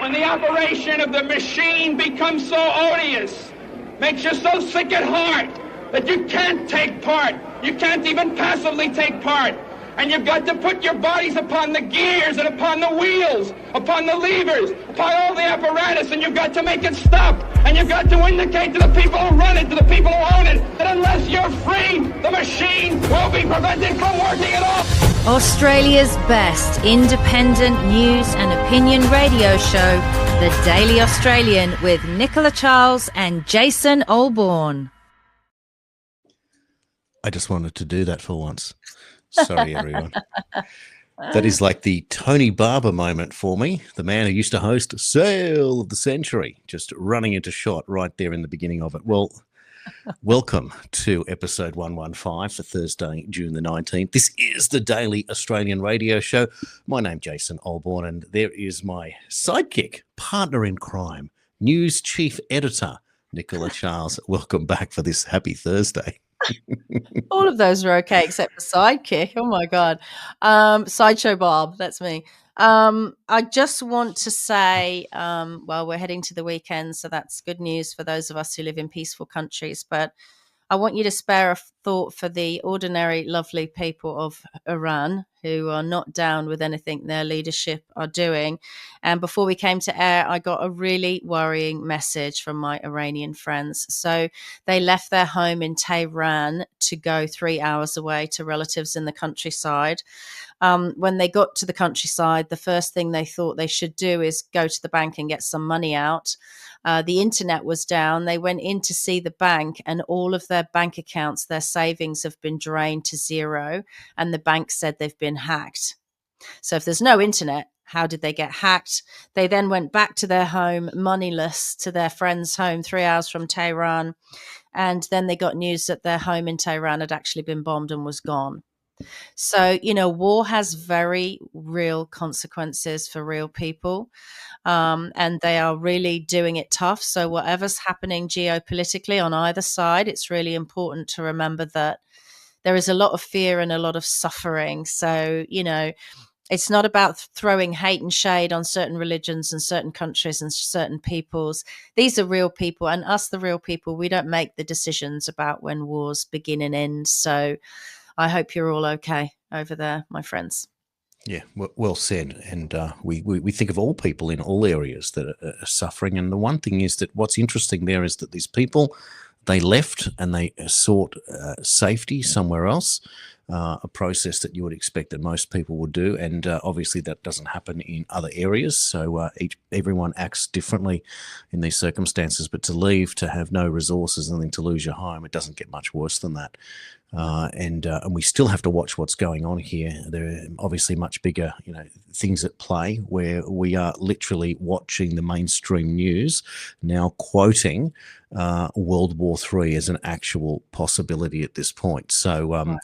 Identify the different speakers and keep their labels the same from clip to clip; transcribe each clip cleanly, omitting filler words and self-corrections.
Speaker 1: when the operation of the machine becomes so odious, makes you so sick at heart that you can't take part. You can't even passively take part. And you've got to put your bodies upon the gears and upon the wheels, upon the levers, upon all the apparatus, and you've got to make it stop. And you've got to indicate to the people who run it, to the people who own it, that unless you're free, the machine will be prevented from working at all.
Speaker 2: Australia's best independent news and opinion radio show, The Daily Australian, with Nicola Charles and Jason Olbourne.
Speaker 3: I just wanted to do that for once. Sorry, everyone. That is like the Tony Barber moment for me, the man who used to host Sale of the Century, just running into shot right there in the beginning of it. Well, welcome to episode 115 for Thursday, June the 19th. This is the Daily Australian Radio Show. My name's Jason Olbourne, and there is my sidekick, partner in crime, news chief editor, Nicola Charles. Welcome back for this happy Thursday.
Speaker 4: All of those are okay except for sidekick. Oh my God. Sideshow Bob, that's me. I just want to say, well, we're heading to the weekend, so that's good news for those of us who live in peaceful countries. But I want you to spare a thought for the ordinary, lovely people of Iran who are not down with anything their leadership are doing. And before we came to air, I got a really worrying message from my Iranian friends. So they left their home in Tehran to go 3 hours away to relatives in the countryside. When they got to the countryside, the first thing they thought they should do is go to the bank and get some money out. The internet was down. They went in to see the bank, and all of their bank accounts, their savings have been drained to zero. And the bank said they've been hacked. So if there's no internet, how did they get hacked? They then went back to their home, moneyless, to their friend's home 3 hours from Tehran. And then they got news that their home in Tehran had actually been bombed and was gone. So, you know, war has very real consequences for real people, and they are really doing it tough. So whatever's happening geopolitically on either side, it's really important to remember that there is a lot of fear and a lot of suffering. So, you know, it's not about throwing hate and shade on certain religions and certain countries and certain peoples. These are real people, and us, the real people, we don't make the decisions about when wars begin and end. So I hope you're all okay over there, my friends.
Speaker 3: Yeah, well said. And we think of all people in all areas that are suffering. And the one thing is that what's interesting there is that these people, they left and they sought safety somewhere else, a process that you would expect that most people would do. And obviously that doesn't happen in other areas. So everyone acts differently in these circumstances. But to leave, to have no resources and then to lose your home, it doesn't get much worse than that. And we still have to watch what's going on here. There are obviously much bigger, things at play where we are literally watching the mainstream news now quoting World War III as an actual possibility at this point. So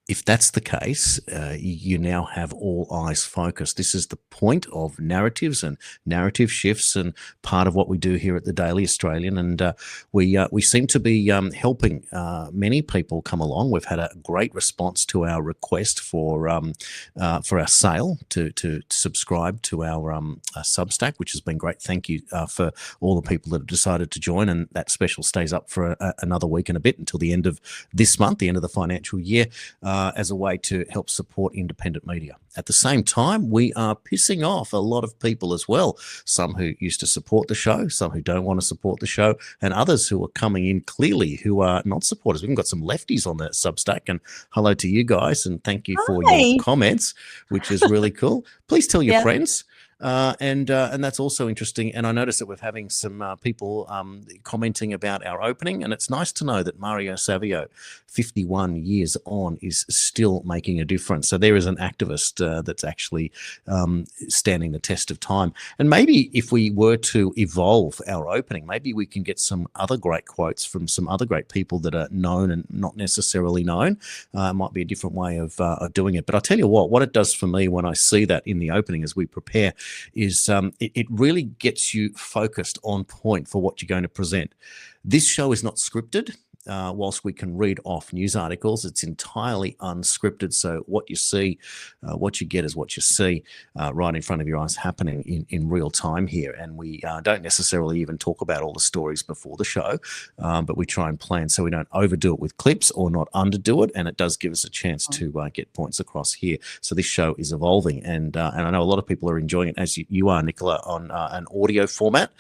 Speaker 3: if that's the case, you now have all eyes focused. This is the point of narratives and narrative shifts, and part of what we do here at the Daily Australian. And we seem to be helping many people come along. We've had a great response to our request for our sale to subscribe to our Substack, which has been great. Thank you for all the people that have decided to join, and that special stays up for another week and a bit until the end of this month, the end of the financial year. As a way to help support independent media. At the same time, we are pissing off a lot of people as well, some who used to support the show, some who don't want to support the show, and others who are coming in clearly who are not supporters. We've even got some lefties on the Substack, and hello to you guys, and thank you for your comments, which is really cool. Please tell your friends. And that's also interesting. And I noticed that we're having some people commenting about our opening, and it's nice to know that Mario Savio, 51 years on, is still making a difference. So there is an activist that's actually standing the test of time. And maybe if we were to evolve our opening, maybe we can get some other great quotes from some other great people that are known and not necessarily known. It might be a different way of doing it. But I'll tell you what it does for me when I see that in the opening as we prepare is it really gets you focused on point for what you're going to present. This show is not scripted. whilst we can read off news articles, it's entirely unscripted. So what you see, what you get is what you see right in front of your eyes happening in real time here. And we don't necessarily even talk about all the stories before the show, but we try and plan so we don't overdo it with clips or not underdo it. And it does give us a chance to get points across here. So this show is evolving. And I know a lot of people are enjoying it, as you are, Nicola, on an audio format,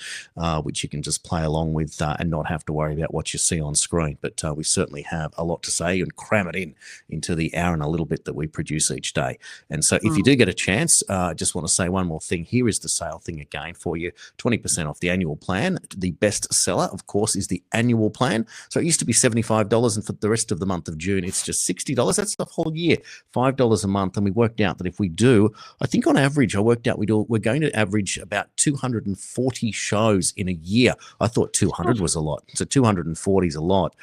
Speaker 3: which you can just play along with and not have to worry about what you see on screen. But we certainly have a lot to say and cram it into the hour and a little bit that we produce each day. And so if you do get a chance, I just want to say one more thing. Here is the sale thing again for you. 20% off the annual plan. The best seller, of course, is the annual plan. So it used to be $75, and for the rest of the month of June, it's just $60. That's the whole year, $5 a month. And we worked out that if we do, I think on average, I worked out we're going to average about 240 shows in a year. I thought 200 was a lot. So 240 is a lot.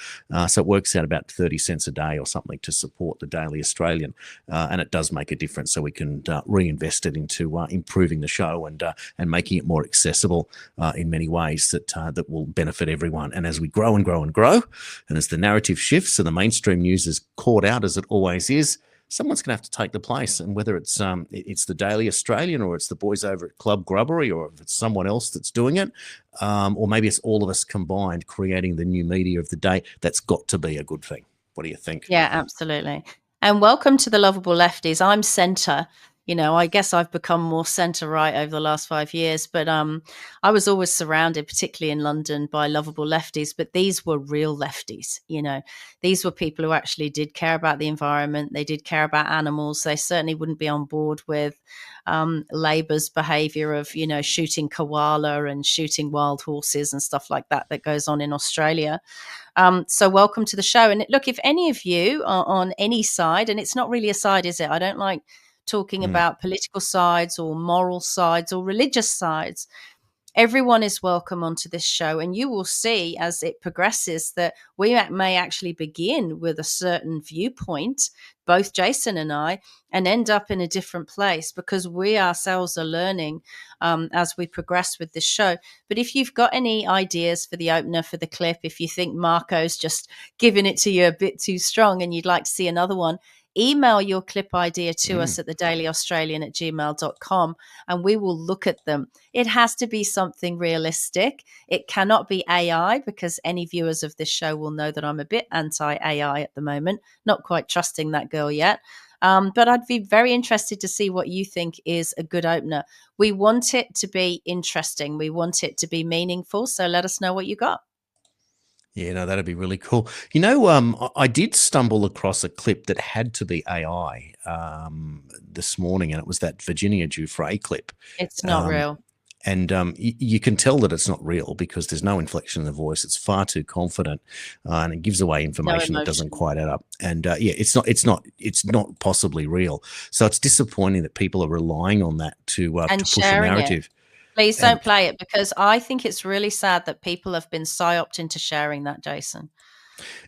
Speaker 3: So it works out about 30 cents a day or something to support the Daily Australian. And it does make a difference. So we can reinvest it into improving the show and making it more accessible in many ways that will benefit everyone. And as we grow and grow and grow, and as the narrative shifts and the mainstream news is caught out, as it always is, someone's going to have to take the place. And whether it's the Daily Australian, or it's the boys over at Club Grubbery, or if it's someone else that's doing it, or maybe it's all of us combined creating the new media of the day, that's got to be a good thing. What do you think?
Speaker 4: Yeah, absolutely. And welcome to the Lovable Lefties. I'm centre. I guess I've become more centre right over the last 5 years, but I was always surrounded, particularly in London, by lovable lefties, but these were real lefties. These were people who actually did care about the environment. They did care about animals. They certainly wouldn't be on board with Labour's behaviour of, shooting koala and shooting wild horses and stuff like that goes on in Australia. So welcome to the show. And look, if any of you are on any side, and it's not really a side, is it? I don't like talking about political sides or moral sides or religious sides. Everyone is welcome onto this show, and you will see as it progresses that we may actually begin with a certain viewpoint, both Jason and I, and end up in a different place because we ourselves are learning as we progress with this show. But if you've got any ideas for the opener, for the clip, if you think Marco's just giving it to you a bit too strong and you'd like to see another one, email your clip idea to us at thedailyaustralian@gmail.com, and we will look at them. It has to be something realistic. It cannot be AI, because any viewers of this show will know that I'm a bit anti-AI at the moment, not quite trusting that girl yet. But I'd be very interested to see what you think is a good opener. We want it to be interesting. We want it to be meaningful. So let us know what you got.
Speaker 3: Yeah, no, that'd be really cool. I did stumble across a clip that had to be AI this morning, and it was that Virginia Giuffre clip.
Speaker 4: It's not real.
Speaker 3: And you can tell that it's not real because there's no inflection in the voice. It's far too confident, and it gives away information that doesn't quite add up. And it's not possibly real. So it's disappointing that people are relying on that to push a narrative.
Speaker 4: Please don't play it, because I think it's really sad that people have been psyoped into sharing that, Jason.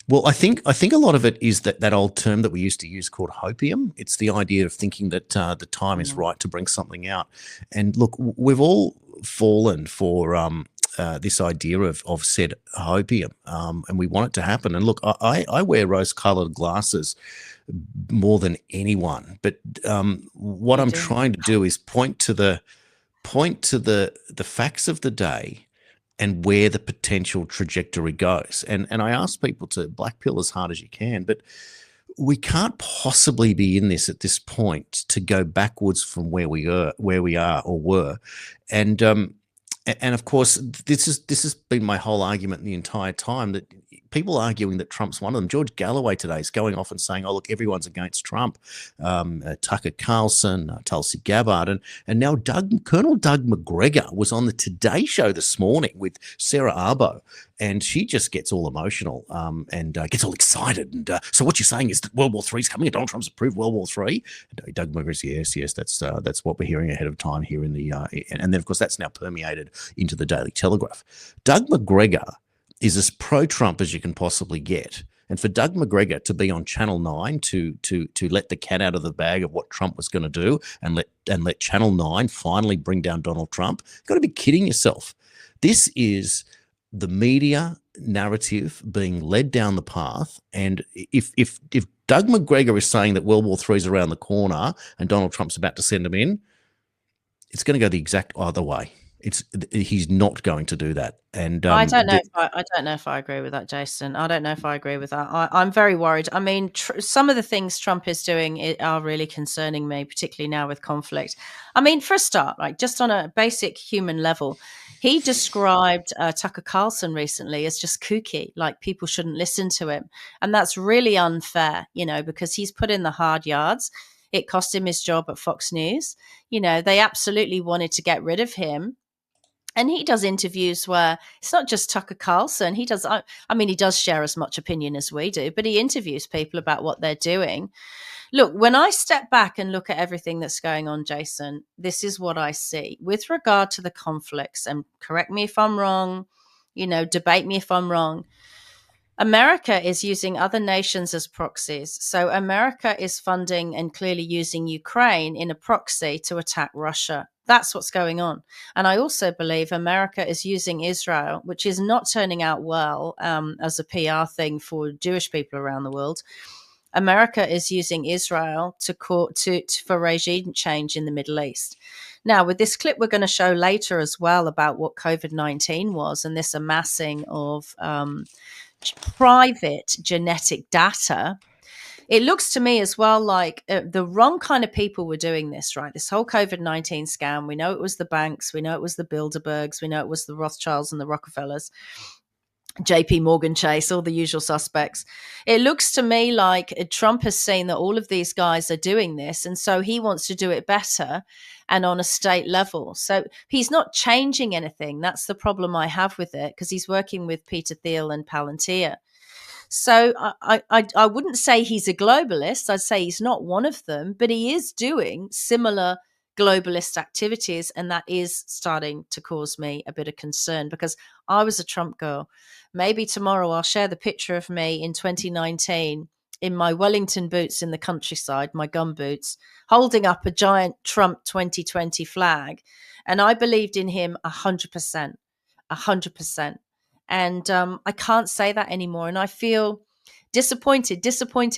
Speaker 3: Well, I think a lot of it is that old term that we used to use called hopium. It's the idea of thinking that the time is right to bring something out. And look, we've all fallen for this idea of said hopium, and we want it to happen. And look, I wear rose-colored glasses more than anyone, but what I'm trying to do is point to the facts of the day and where the potential trajectory goes. And I ask people to black pill as hard as you can, but we can't possibly be in this at this point to go backwards from where we are or were. And of course, this has been my whole argument the entire time, that people arguing that Trump's one of them. George Galloway today is going off and saying, oh, look, everyone's against Trump. Tucker Carlson, Tulsi Gabbard, and now Colonel Doug McGregor was on the Today Show this morning with Sarah Arbo, and she just gets all emotional and gets all excited. And so what you're saying is that World War III is coming and Donald Trump's approved World War III? And Doug McGregor says, yes, that's what we're hearing ahead of time here in the and then, of course, that's now permeated into the Daily Telegraph. Doug McGregor is as pro-Trump as you can possibly get. And for Doug McGregor to be on Channel 9 to let the cat out of the bag of what Trump was going to do and let Channel 9 finally bring down Donald Trump, you've got to be kidding yourself. This is the media narrative being led down the path. And if Doug McGregor is saying that World War III is around the corner and Donald Trump's about to send them in, it's going to go the exact other way. He's not going to do that. And
Speaker 4: I don't know. I don't know if I agree with that, Jason. I don't know if I agree with that. I'm very worried. I mean, some of the things Trump is doing are really concerning me, particularly now with conflict. I mean, for a start, like just on a basic human level, he described Tucker Carlson recently as just kooky, like people shouldn't listen to him, and that's really unfair, because he's put in the hard yards. It cost him his job at Fox News. They absolutely wanted to get rid of him. And he does interviews where it's not just Tucker Carlson. He does share as much opinion as we do, but he interviews people about what they're doing. Look, when I step back and look at everything that's going on, Jason, this is what I see. With regard to the conflicts, and correct me if I'm wrong, debate me if I'm wrong, America is using other nations as proxies. So America is funding and clearly using Ukraine in a proxy to attack Russia. That's what's going on. And I also believe America is using Israel, which is not turning out well as a PR thing for Jewish people around the world. America is using Israel for regime change in the Middle East. Now, with this clip we're going to show later as well about what COVID-19 was and this amassing of private genetic data, it looks to me as well like the wrong kind of people were doing this, right? This whole COVID-19 scam. We know it was the banks. We know it was the Bilderbergs. We know it was the Rothschilds and the Rockefellers, JP Morgan Chase, all the usual suspects. It looks to me like Trump has seen that all of these guys are doing this, and so he wants to do it better and on a state level. So he's not changing anything. That's the problem I have with it, because he's working with Peter Thiel and Palantir. So I wouldn't say he's a globalist. I'd say he's not one of them, but he is doing similar globalist activities, and that is starting to cause me a bit of concern, because I was a Trump girl. Maybe tomorrow I'll share the picture of me in 2019 in my Wellington boots in the countryside, my gum boots, holding up a giant Trump 2020 flag. And I believed in him 100%, 100%. And I can't say that anymore. And I feel disappointed,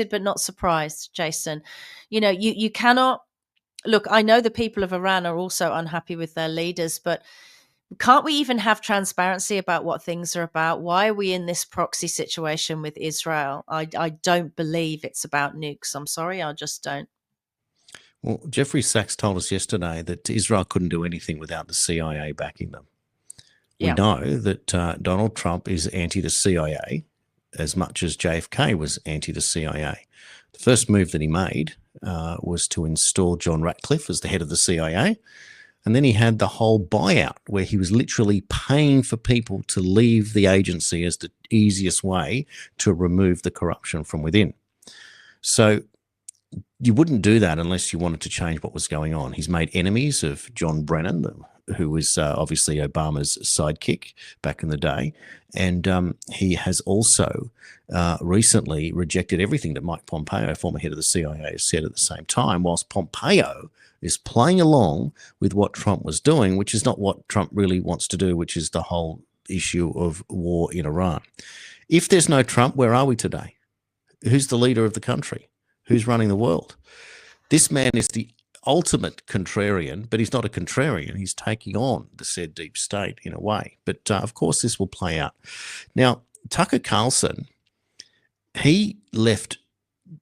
Speaker 4: but not surprised, Jason. You cannot look. I know the people of Iran are also unhappy with their leaders, but can't we even have transparency about what things are about? Why are we in this proxy situation with Israel? I don't believe it's about nukes. I'm sorry, I just don't.
Speaker 3: Well, Jeffrey Sachs told us yesterday that Israel couldn't do anything without the CIA backing them. We know that Donald Trump is anti the CIA as much as JFK was anti the CIA. The first move that he made was to install John Ratcliffe as the head of the CIA. And then he had the whole buyout where he was literally paying for people to leave the agency as the easiest way to remove the corruption from within. So you wouldn't do that unless you wanted to change what was going on. He's made enemies of John Brennan, who was obviously Obama's sidekick back in the day. And he has also recently rejected everything that Mike Pompeo, former head of the CIA, said at the same time, whilst Pompeo is playing along with what Trump was doing, which is not what Trump really wants to do, which is the whole issue of war in Iran. If there's no Trump, where are we today? Who's the leader of the country? Who's running the world? This man is the ultimate contrarian, but he's not a contrarian. He's taking on the said deep state in a way. But of course, this will play out. Now, Tucker Carlson, he left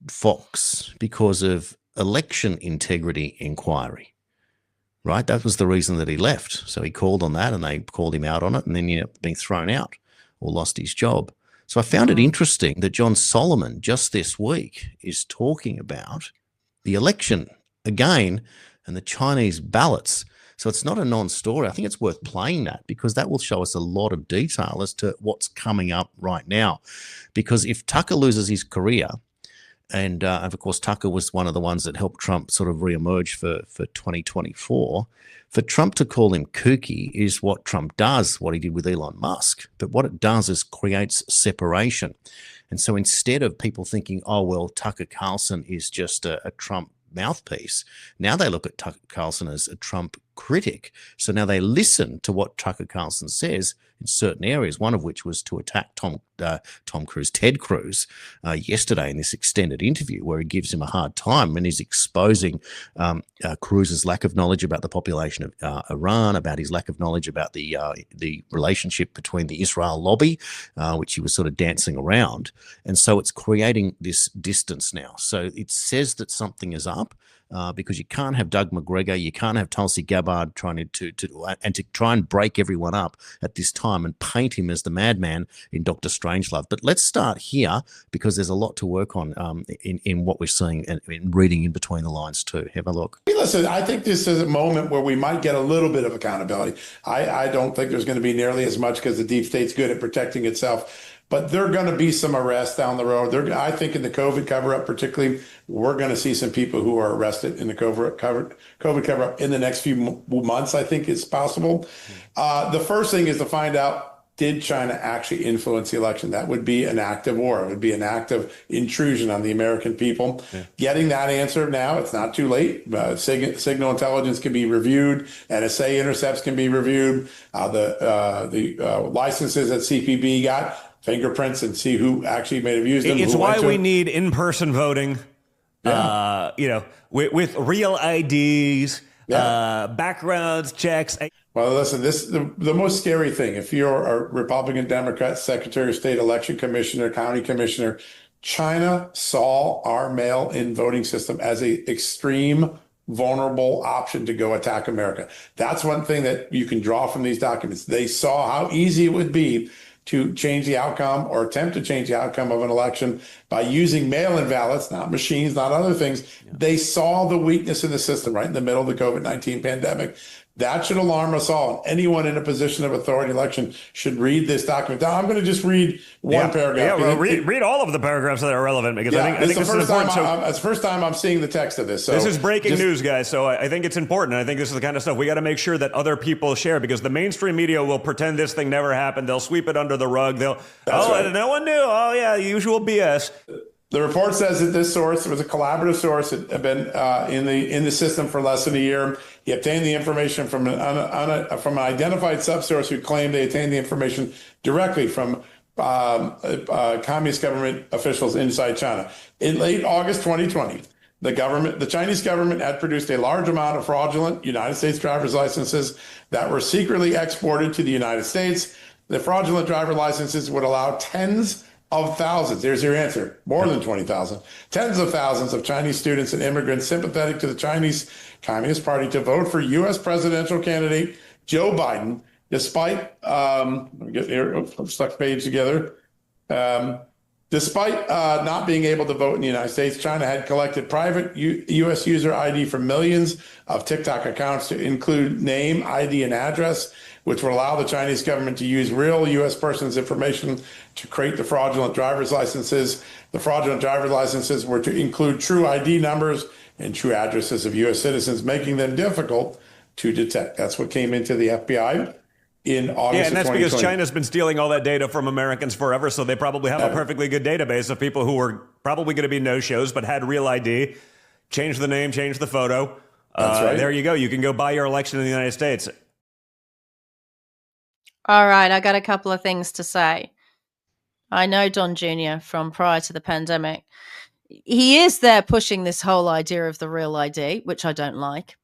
Speaker 3: Fox because of election integrity inquiry, right? That was the reason that he left. So he called on that and they called him out on it, and then he ended up being thrown out or lost his job. So I found it interesting that John Solomon just this week is talking about the election again and the Chinese ballots. So it's not a non-story. I think it's worth playing that, because that will show us a lot of detail as to what's coming up right now. Because if Tucker loses his career, and of course Tucker was one of the ones that helped Trump sort of reemerge for 2024, for Trump to call him kooky is what Trump does, what he did with Elon Musk. But what it does is creates separation. And so instead of people thinking, oh, well, Tucker Carlson is just a Trump mouthpiece, now they look at Tucker Carlson as a Trump critic. So now they listen to what Tucker Carlson says in certain areas, one of which was to attack Ted Cruz yesterday in this extended interview where he gives him a hard time and he's exposing Cruz's lack of knowledge about the population of Iran, about his lack of knowledge about the relationship between the Israel lobby, which he was sort of dancing around. And so it's creating this distance now. So it says that something is up. Because you can't have Doug McGregor, you can't have Tulsi Gabbard trying to try and break everyone up at this time and paint him as the madman in Dr. Strangelove. But let's start here because there's a lot to work on in what we're seeing and in reading in between the lines too. Have a look.
Speaker 5: Listen, I think this is a moment where we might get a little bit of accountability. I don't think there's going to be nearly as much because the deep state's good at protecting itself. But there are going to be some arrests down the road. I think in the COVID cover-up particularly, we're going to see some people who are arrested in the COVID cover-up in the next few months, I think is possible. The first thing is to find out, did China actually influence the election? That would be an act of war. It would be an act of intrusion on the American people. Yeah. Getting that answer now, it's not too late. Signal intelligence can be reviewed. NSA intercepts can be reviewed. The licenses that CPB got, fingerprints, and see who actually may have used them.
Speaker 6: It's why we need in-person voting, with real IDs, backgrounds checks.
Speaker 5: Well, listen, the most scary thing, if you're a Republican, Democrat, Secretary of State, election commissioner, county commissioner, China saw our mail-in voting system as an extreme, vulnerable option to go attack America. That's one thing that you can draw from these documents. They saw how easy it would be to change the outcome or attempt to change the outcome of an election by using mail-in ballots, not machines, not other things. Yeah. They saw the weakness in the system right in the middle of the COVID-19 pandemic. That should alarm us all. Anyone in a position of authority election should read this document. Now, I'm going to just read one paragraph.
Speaker 6: Yeah, well, read all of the paragraphs that are relevant because I think this is
Speaker 5: important. It's the first time I'm seeing the text of this. So
Speaker 6: this is breaking news, guys. So I think it's important. I think this is the kind of stuff we got to make sure that other people share because the mainstream media will pretend this thing never happened. They'll sweep it under the rug. No one knew. Oh, yeah, usual BS.
Speaker 5: The report says that this source was a collaborative source. It had been in the system for less than a year. He obtained the information from an identified subsource who claimed they obtained the information directly from communist government officials inside China. In late August 2020, the Chinese government had produced a large amount of fraudulent United States driver's licenses that were secretly exported to the United States. The fraudulent driver licenses would allow tens of thousands, there's your answer, more than 20,000, tens of thousands of Chinese students and immigrants sympathetic to the Chinese Communist Party to vote for U.S. presidential candidate Joe Biden, despite, let me get here, stuck the page together. Despite not being able to vote in the United States, China had collected private U.S. user ID from millions of TikTok accounts to include name, ID, and address, which would allow the Chinese government to use real U.S. persons' information to create the fraudulent driver's licenses. The fraudulent driver's licenses were to include true ID numbers and true addresses of U.S. citizens, making them difficult to detect. That's what came into the FBI in August.
Speaker 6: Yeah, and that's because China's been stealing all that data from Americans forever, so they probably have a perfectly good database of people who were probably going to be no-shows but had real ID. Change the name, change the photo. That's right. There you go. You can go buy your election in the United States.
Speaker 4: All right, I got a couple of things to say. I know Don Jr. from prior to the pandemic. He is there pushing this whole idea of the real ID, which I don't like.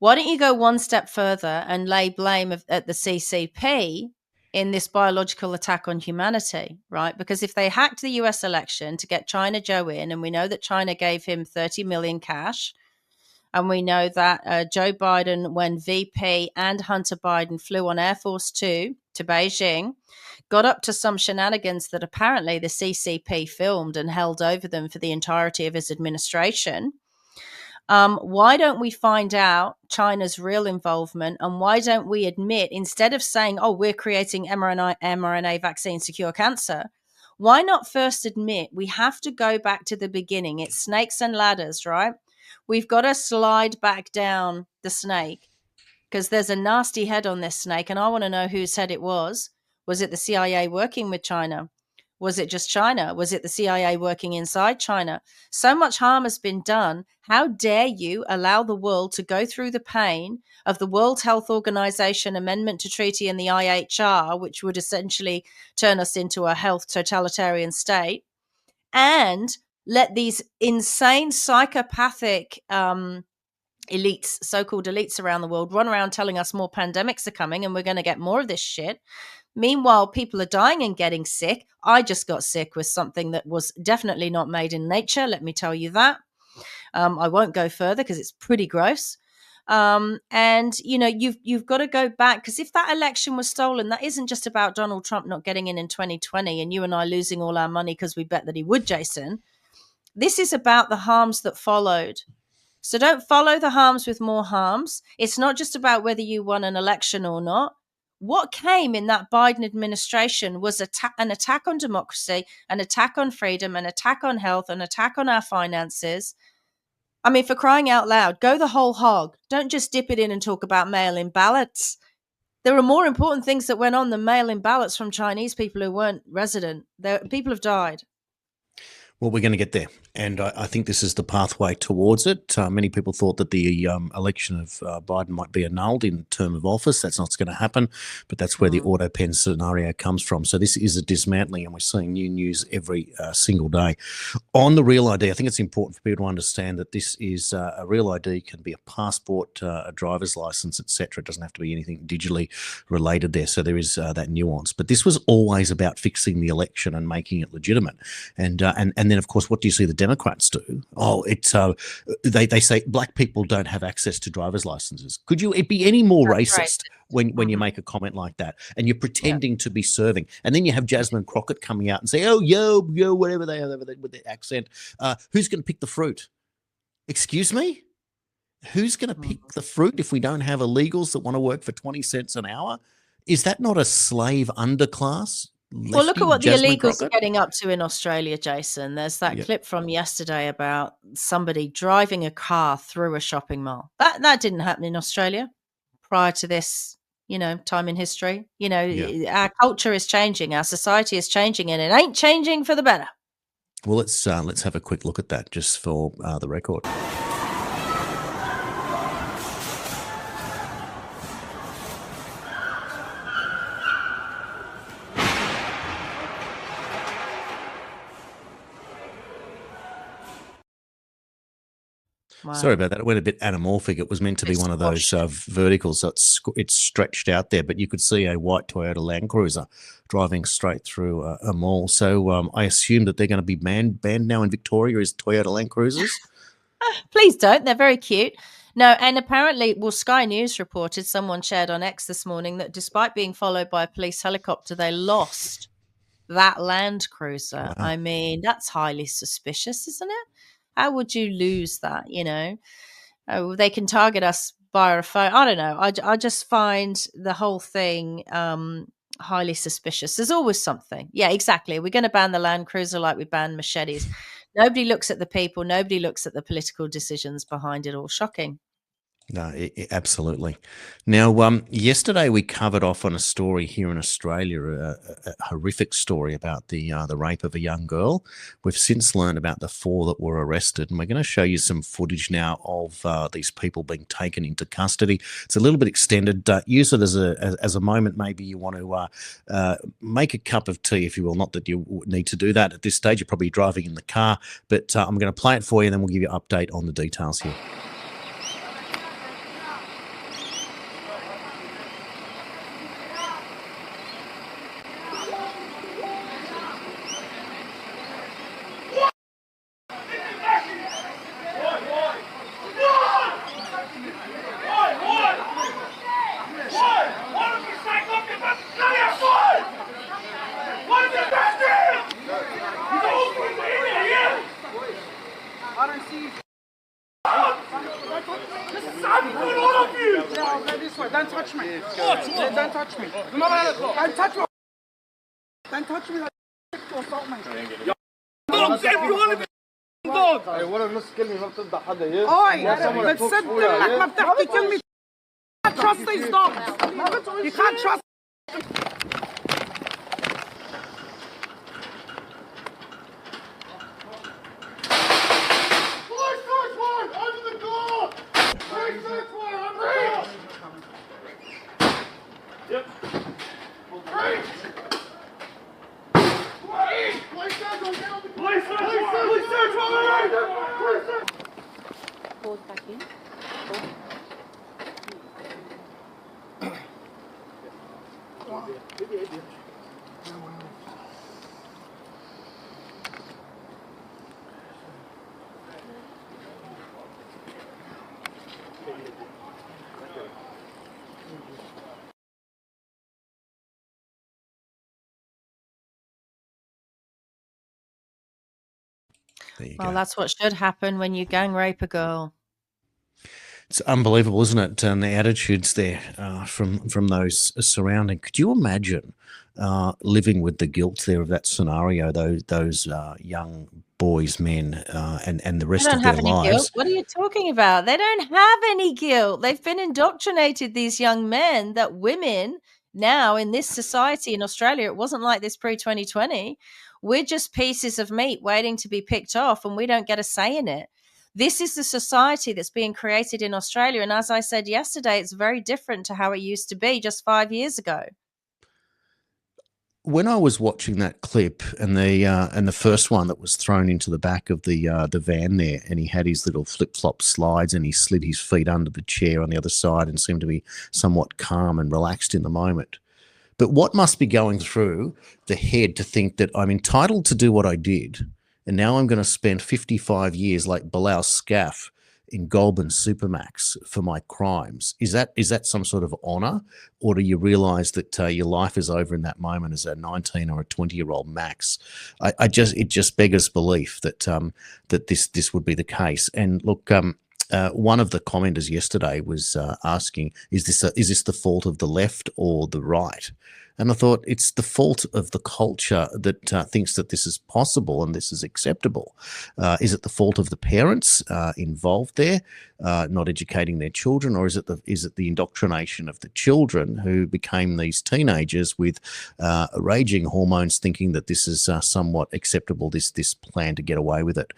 Speaker 4: Why don't you go one step further and lay blame at the CCP in this biological attack on humanity, right? Because if they hacked the US election to get China Joe in, and we know that China gave him 30 million cash, and we know that Joe Biden, when VP and Hunter Biden flew on Air Force Two to Beijing, got up to some shenanigans that apparently the CCP filmed and held over them for the entirety of his administration. Why don't we find out China's real involvement, and why don't we admit, instead of saying, oh, we're creating mRNA vaccines to cure cancer, why not first admit we have to go back to the beginning? It's snakes and ladders, right? We've got to slide back down the snake because there's a nasty head on this snake, and I want to know whose head it was. Was it the CIA working with China? Was it just China? Was it the CIA working inside China? So much harm has been done. How dare you allow the world to go through the pain of the World Health Organization amendment to treaty and the IHR, which would essentially turn us into a health totalitarian state, and let these insane psychopathic elites, so-called elites around the world, run around telling us more pandemics are coming and we're going to get more of this shit. Meanwhile, people are dying and getting sick. I just got sick with something that was definitely not made in nature. Let me tell you that. I won't go further because it's pretty gross. And you've got to go back, because if that election was stolen, that isn't just about Donald Trump not getting in 2020 and you and I losing all our money because we bet that he would, Jason. This is about the harms that followed. So don't follow the harms with more harms. It's not just about whether you won an election or not. What came in that Biden administration was an attack on democracy, an attack on freedom, an attack on health, an attack on our finances. I mean, for crying out loud, go the whole hog. Don't just dip it in and talk about mail-in ballots. There are more important things that went on than mail-in ballots from Chinese people who weren't resident. People have died.
Speaker 3: Well, we're going to get there. And I think this is the pathway towards it. Many people thought that the election of Biden might be annulled in term of office. That's not going to happen, but that's where the auto pen scenario comes from. So this is a dismantling, and we're seeing new news every single day. On the Real ID, I think it's important for people to understand that this is a Real ID can be a passport, a driver's license, etc. It doesn't have to be anything digitally related there. So there is that nuance. But this was always about fixing the election and making it legitimate. And then, of course, what do you see the Democrats do? Oh, it's they say black people don't have access to driver's licenses. Could you be any more racist when you make a comment like that? And you're pretending to be serving, and then you have Jasmine Crockett coming out and say, "Oh, yo, whatever they are with their accent." Who's going to pick the fruit? Excuse me? Who's going to pick the fruit if we don't have illegals that want to work for 20 cents an hour? Is that not a slave underclass?
Speaker 4: Well, look at what the illegals are getting up to in Australia, Jason. There's that clip from yesterday about somebody driving a car through a shopping mall. That didn't happen in Australia prior to this, time in history. Our culture is changing, our society is changing, and it ain't changing for the better.
Speaker 3: Well, let's have a quick look at that just for the record. Wow. Sorry about that. It went a bit anamorphic. It was meant to be one of those verticals, so it's stretched out there. But you could see a white Toyota Land Cruiser driving straight through a mall. So I assume that they're going to be banned now in Victoria as Toyota Land Cruisers.
Speaker 4: Please don't. They're very cute. No, and apparently, Sky News reported, someone shared on X this morning, that despite being followed by a police helicopter, they lost that Land Cruiser. Wow. I mean, that's highly suspicious, isn't it? How would you lose that? Oh, they can target us via a phone. I don't know. I just find the whole thing highly suspicious. There's always something. Yeah, exactly. We're going to ban the Land Cruiser like we banned machetes. Nobody looks at the people. Nobody looks at the political decisions behind it all. Shocking.
Speaker 3: No, absolutely. Now, yesterday we covered off on a story here in Australia, a horrific story about the rape of a young girl. We've since learned about the 4 that were arrested, and we're going to show you some footage now of these people being taken into custody. It's a little bit extended. Use it as a moment. Maybe you want to make a cup of tea, if you will. Not that you need to do that at this stage. You're probably driving in the car, but I'm going to play it for you, and then we'll give you an update on the details here.
Speaker 7: Don't touch me. Don't touch me. Don't touch me. Don't touch me. Assault me. Dogs, everyone. Dogs. ولا نص كلمة ما بتفضح حدا يا. بتصدق انك ما بتحكي كلمة. You can't trust these dogs. You can't trust.
Speaker 3: There you
Speaker 4: Well,
Speaker 3: go.
Speaker 4: that's what should happen when you gang rape a girl.
Speaker 3: It's unbelievable, isn't it? And the attitudes there from those surrounding. Could you imagine living with the guilt there of that scenario? Those young boys, men, and the
Speaker 4: They
Speaker 3: rest
Speaker 4: don't
Speaker 3: of their
Speaker 4: have any guilt.
Speaker 3: lives.
Speaker 4: What are you talking about? They don't have any guilt. They've been indoctrinated, these young men, that women now in this society in Australia, it wasn't like this pre-2020. We're just pieces of meat waiting to be picked off, and we don't get a say in it. This is the society that's being created in Australia. And as I said yesterday, it's very different to how it used to be just 5 years ago.
Speaker 3: When I was watching that clip and the first one that was thrown into the back of the van there, and he had his little flip flop slides and he slid his feet under the chair on the other side and seemed to be somewhat calm and relaxed in the moment. But what must be going through the head to think that I'm entitled to do what I did, and now I'm going to spend 55 years like Bilal Scaff in Goulburn Supermax for my crimes? Is that some sort of honor, or do you realize that your life is over in that moment as a 19 or a 20-year-old max? It just beggars belief that that this would be the case. And look, one of the commenters yesterday was asking, is this the fault of the left or the right? And I thought it's the fault of the culture that thinks that this is possible and this is acceptable. Is it the fault of the parents involved there, not educating their children, or is it the indoctrination of the children who became these teenagers with raging hormones, thinking that this is somewhat acceptable, this plan to get away with it,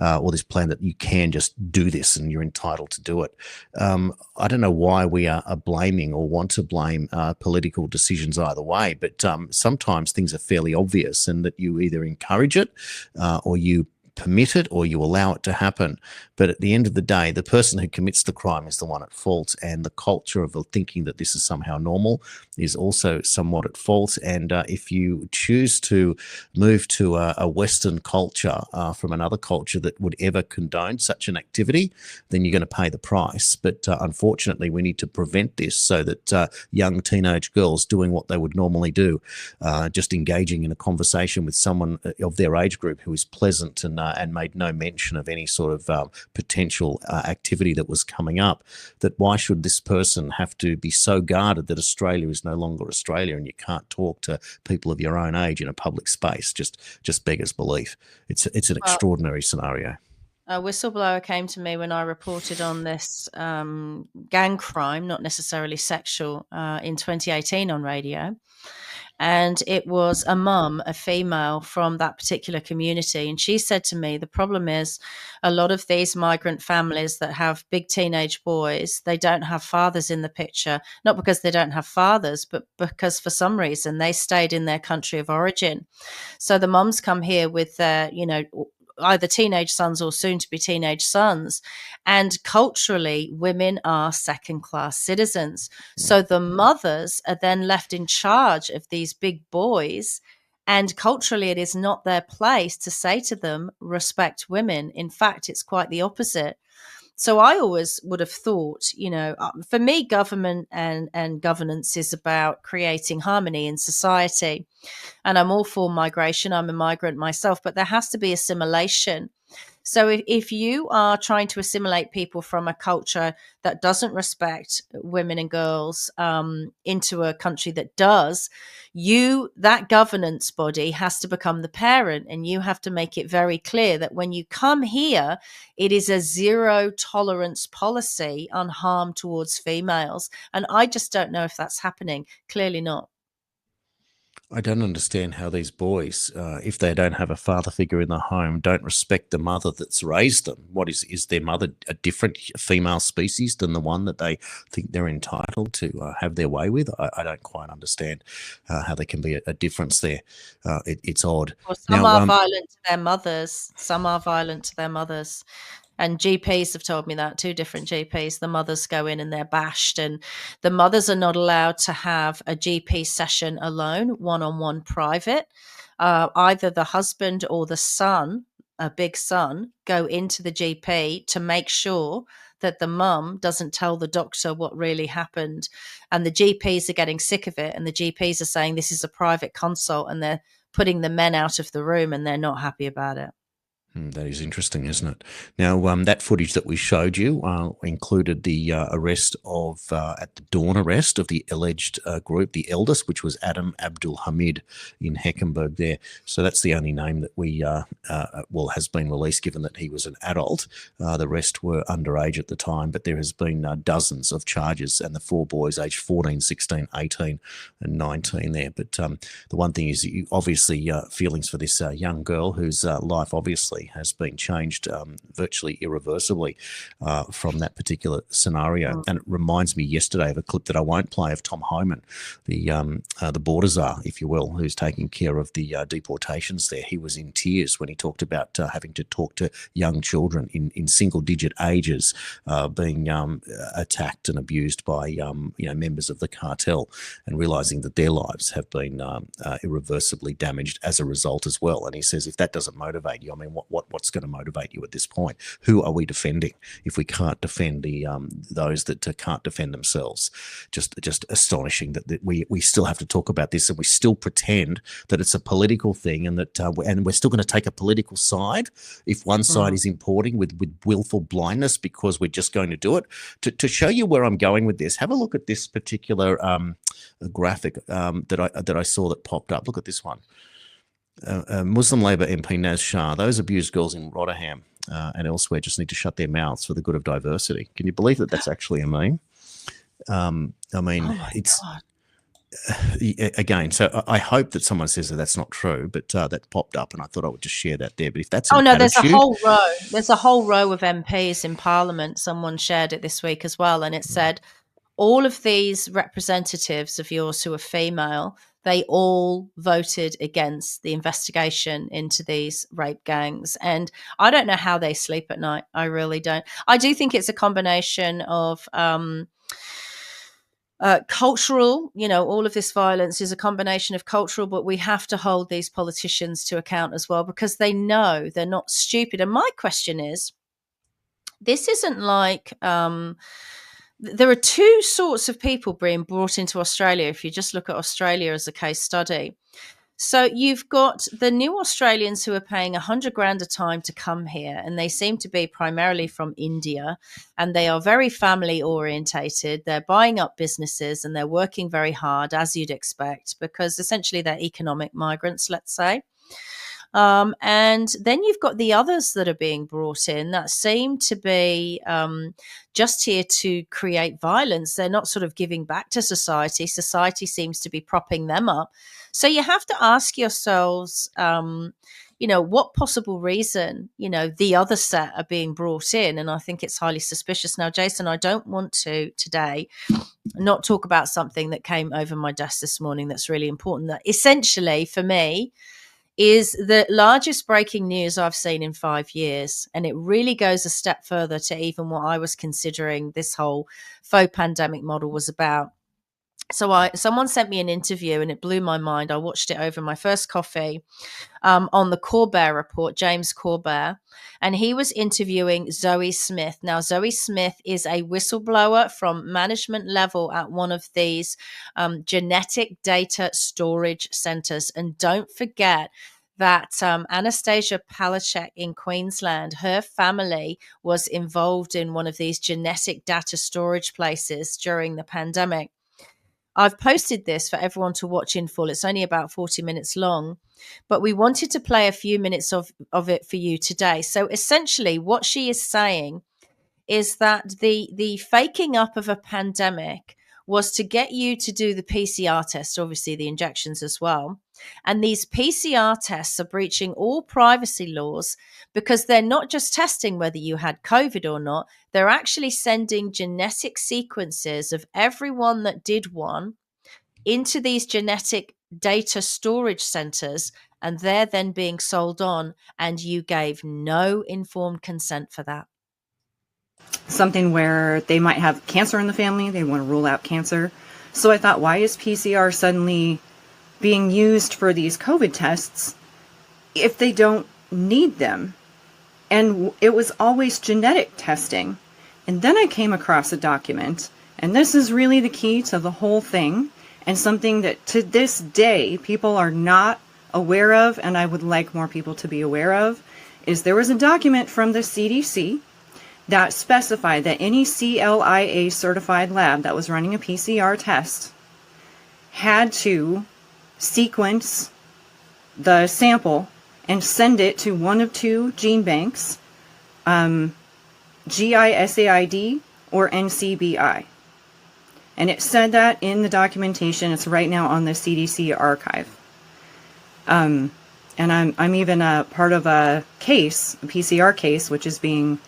Speaker 3: or this plan that you can just do this and you're entitled to do it? I don't know why we are blaming or want to blame political decisions either way, but sometimes things are fairly obvious, and that you either encourage it or you permit it or you allow it to happen. But at the end of the day, the person who commits the crime is the one at fault, and the culture of thinking that this is somehow normal is also somewhat at fault. And if you choose to move to a Western culture from another culture that would ever condone such an activity, then you're going to pay the price. But unfortunately, we need to prevent this so that young teenage girls doing what they would normally do, just engaging in a conversation with someone of their age group who is pleasant and made no mention of any sort of potential activity that was coming up, that why should this person have to be so guarded that Australia is no longer Australia and you can't talk to people of your own age in a public space? Just beggars belief. It's an extraordinary scenario.
Speaker 4: A whistleblower came to me when I reported on this gang crime, not necessarily sexual, in 2018 on radio. And it was a mum, a female from that particular community. And she said to me, the problem is a lot of these migrant families that have big teenage boys, they don't have fathers in the picture, not because they don't have fathers, but because for some reason they stayed in their country of origin. So the mums come here with their, either teenage sons or soon to be teenage sons. And culturally, women are second-class citizens. So the mothers are then left in charge of these big boys. And culturally, it is not their place to say to them, respect women. In fact, it's quite the opposite. So I always would have thought, for me, government and governance is about creating harmony in society. And I'm all for migration. I'm a migrant myself, but there has to be assimilation. So if you are trying to assimilate people from a culture that doesn't respect women and girls into a country that does, that governance body has to become the parent, and you have to make it very clear that when you come here, it is a zero tolerance policy on harm towards females. And I just don't know if that's happening. Clearly not.
Speaker 3: I don't understand how these boys, if they don't have a father figure in the home, don't respect the mother that's raised them. What is their mother a different female species than the one that they think they're entitled to have their way with? I don't quite understand how there can be a difference there. It's odd.
Speaker 4: Well, some are violent to their mothers. Some are violent to their mothers. And GPs have told me that, 2 different GPs. The mothers go in and they're bashed, and the mothers are not allowed to have a GP session alone, one-on-one private. Either the husband or the son, a big son, go into the GP to make sure that the mum doesn't tell the doctor what really happened. And the GPs are getting sick of it. And the GPs are saying this is a private consult, and they're putting the men out of the room, and they're not happy about it.
Speaker 3: That is interesting, isn't it? Now, that footage that we showed you included the arrest of, at the dawn arrest of the alleged group, the eldest, which was Adam Abdul Hamid in Heckenberg there. So that's the only name that has been released, given that he was an adult. The rest were underage at the time, but there has been dozens of charges, and the 4 boys aged 14, 16, 18 and 19 there. But the one thing is, you obviously feelings for this young girl whose life obviously has been changed virtually irreversibly from that particular scenario. And it reminds me yesterday of a clip that I won't play of Tom Homan, the border czar, if you will, who's taking care of the deportations there. He was in tears when he talked about having to talk to young children in single-digit ages being attacked and abused by members of the cartel, and realising that their lives have been irreversibly damaged as a result as well. And he says, if that doesn't motivate you, I mean, what's going to motivate you at this point? Who are we defending if we can't defend those that can't defend themselves? Just astonishing that we still have to talk about this, and we still pretend that it's a political thing, and that and we're still going to take a political side if one side is importing with willful blindness because we're just going to do it. To show you where I'm going with this, have a look at this particular graphic that I saw that popped up. Look at this one. Muslim Labor MP Naz Shah, those abused girls in Rotherham and elsewhere just need to shut their mouths for the good of diversity. Can you believe that that's actually a meme? It's again, so I hope that someone says that that's not true, but that popped up and I thought I would just share that there. But if that's
Speaker 4: there's a whole row of MPs in Parliament. Someone shared it this week as well, and it said all of these representatives of yours who are female, they all voted against the investigation into these rape gangs. And I don't know how they sleep at night. I really don't. I do think it's a combination of cultural, all of this violence is a combination of cultural, but we have to hold these politicians to account as well, because they know they're not stupid. And my question is, this isn't like... there are 2 sorts of people being brought into Australia, if you just look at Australia as a case study. So you've got the new Australians who are paying $100,000 a time to come here, and they seem to be primarily from India, and they are very family orientated. They're buying up businesses and they're working very hard, as you'd expect, because essentially they're economic migrants, let's say. And then you've got the others that are being brought in that seem to be just here to create violence. They're not sort of giving back to society. Society seems to be propping them up. So you have to ask yourselves, what possible reason, the other set are being brought in. And I think it's highly suspicious. Now, Jason, I don't want to today not talk about something that came over my desk this morning that's really important, that essentially for me is the largest breaking news I've seen in 5 years. And it really goes a step further to even what I was considering this whole faux pandemic model was about. So someone sent me an interview and it blew my mind. I watched it over my first coffee on the Corbett Report, James Corbett, and he was interviewing Zoe Smith. Now, Zoe Smith is a whistleblower from management level at one of these genetic data storage centers. And don't forget that Anastasia Palaszczuk in Queensland, her family was involved in one of these genetic data storage places during the pandemic. I've posted this for everyone to watch in full. It's only about 40 minutes long, but we wanted to play a few minutes of it for you today. So essentially what she is saying is that the faking up of a pandemic was to get you to do the PCR test, obviously the injections as well. And these PCR tests are breaching all privacy laws because they're not just testing whether you had COVID or not. They're actually sending genetic sequences of everyone that did one into these genetic data storage centers, and they're then being sold on, and you gave no informed consent for that.
Speaker 8: something where they might have cancer in the family. They want to rule out cancer. So I thought, why is PCR suddenly being used for these COVID tests if they don't need them? And it was always genetic testing. And then I came across a document, and this is really the key to the whole thing, and something that to this day people are not aware of, and I would like more people to be aware of, is there was a document from the CDC that specified that any CLIA certified lab that was running a PCR test had to sequence the sample and send it to one of two gene banks, GISAID or NCBI. And it said that in the documentation. It's right now on the CDC archive. And I'm even a part of a case, a PCR case, which is being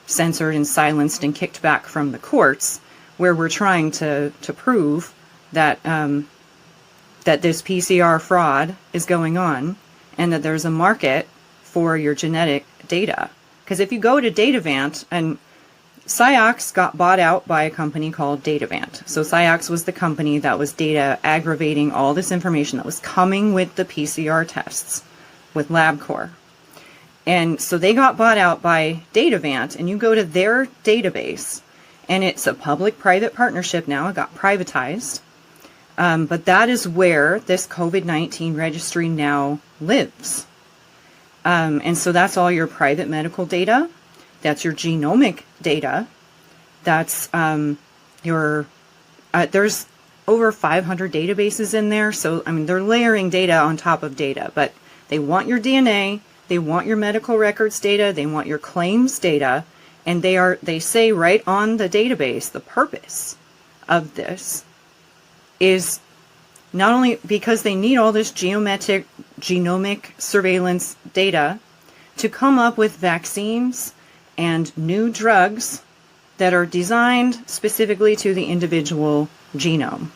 Speaker 8: censored and silenced and kicked back from the courts, where we're trying to prove that that this PCR fraud is going on, and that there's a market for your genetic data. Because if you go to Datavant, and Ciox got bought out by a company called Datavant. So Ciox was the company that was data aggregating all this information that was coming with the PCR tests with LabCorp. And so they got bought out by Datavant, and you go to their database, and it's a public-private partnership now. It got privatized. But that is where this COVID-19 registry now lives. And so that's all your private medical data. That's your genomic data. That's there's over 500 databases in there. So, I mean, they're layering data on top of data, but they want your DNA, they want your medical records data, they want your claims data, and they say right on the database, the purpose of this is not only because they need all this genomic surveillance data to come up with vaccines and new drugs that are designed specifically to the individual genome.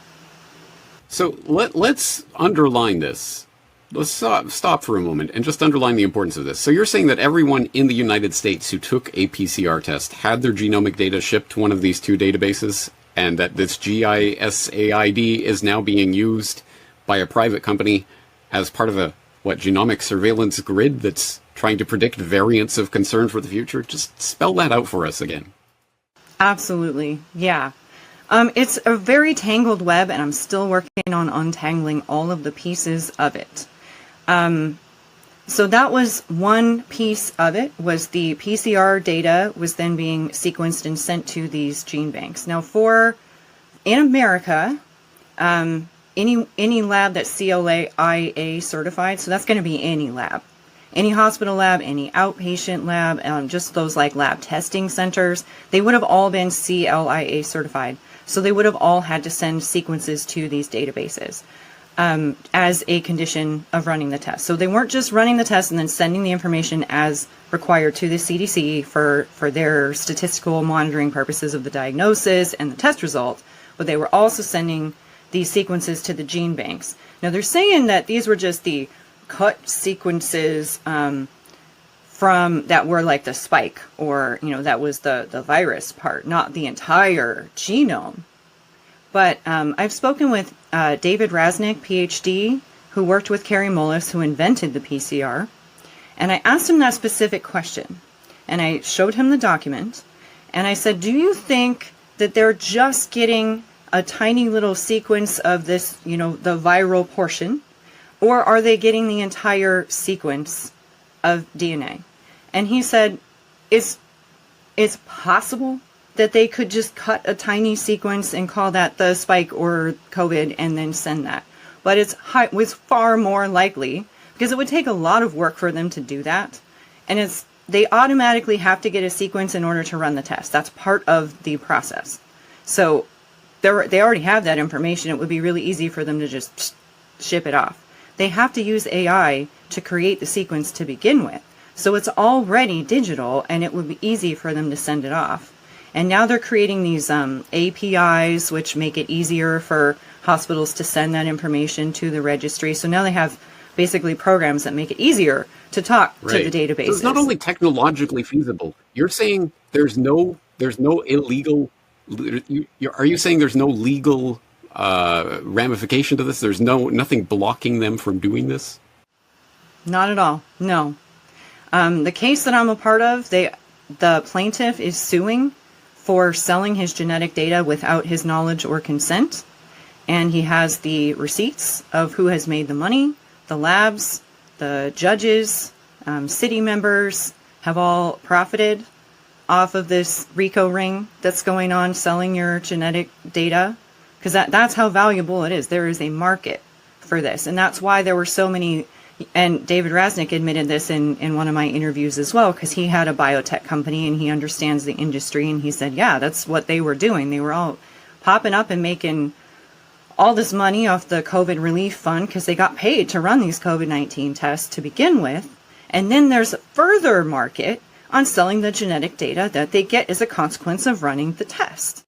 Speaker 9: So let's underline this. Let's stop for a moment and just underline the importance of this. So you're saying that everyone in the United States who took a PCR test had their genomic data shipped to one of these two databases, and that this GISAID is now being used by a private company as part of a, genomic surveillance grid that's trying to predict variants of concern for the future? Just spell that out for us again.
Speaker 8: Absolutely, yeah. It's a very tangled web, and I'm still working on untangling all of the pieces of it. So that was one piece of it, was the PCR data was then being sequenced and sent to these gene banks. Now in America, any lab that's CLIA certified, so that's going to be any lab. Any hospital lab, any outpatient lab, just those like lab testing centers, they would have all been CLIA certified. So they would have all had to send sequences to these databases as a condition of running the test. So they weren't just running the test and then sending the information as required to the CDC for their statistical monitoring purposes of the diagnosis and the test result, but they were also sending these sequences to the gene banks. Now they're saying that these were just the cut sequences from that were like the spike, or that was the virus part, not the entire genome. But I've spoken with David Rasnick, PhD, who worked with Carrie Mullis, who invented the PCR, and I asked him that specific question, and I showed him the document, and I said, do you think that they're just getting a tiny little sequence of this, the viral portion, or are they getting the entire sequence of DNA? And he said, it's possible that they could just cut a tiny sequence and call that the spike or COVID and then send that. But it's far more likely, because it would take a lot of work for them to do that. And they automatically have to get a sequence in order to run the test. That's part of the process. So they already have that information. It would be really easy for them to just ship it off. They have to use AI to create the sequence to begin with. So it's already digital, and it would be easy for them to send it off. And now they're creating these APIs, which make it easier for hospitals to send that information to the registry. So now they have basically programs that make it easier to talk to the databases.
Speaker 9: So it's not only technologically feasible. You're saying there's no There's no illegal. Are you saying there's no legal ramification to this? There's nothing blocking them from doing this?
Speaker 8: Not at all. No. The case that I'm a part of, the plaintiff is suing for selling his genetic data without his knowledge or consent. And he has the receipts of who has made the money, the labs, the judges, city members have all profited off of this RICO ring that's going on, selling your genetic data, because that's how valuable it is. There is a market for this. And that's why there were so many, and David Rasnick admitted this in one of my interviews as well, because he had a biotech company and he understands the industry. And he said, yeah, that's what they were doing. They were all popping up and making all this money off the COVID relief fund because they got paid to run these COVID-19 tests to begin with. And then there's a further market on selling the genetic data that they get as a consequence of running the test.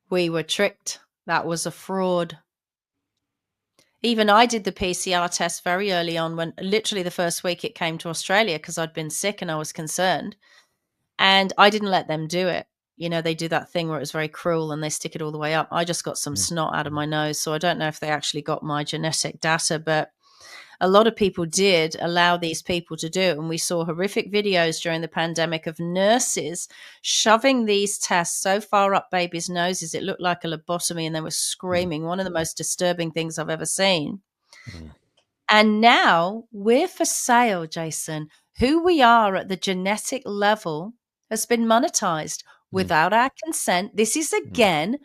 Speaker 4: We were tricked. That was a fraud. Even I did the PCR test very early on, when literally the first week it came to Australia, because I'd been sick and I was concerned. And I didn't let them do it. You know, they do that thing where it was very cruel and they stick it all the way up. I just got some snot out of my nose. So I don't know if they actually got my genetic data, but a lot of people did allow these people to do it. And we saw horrific videos during the pandemic of nurses shoving these tests so far up babies' noses, it looked like a lobotomy, and they were screaming. One of the most disturbing things I've ever seen. And now we're for sale, Jason. Who we are at the genetic level has been monetized without our consent. This is, again,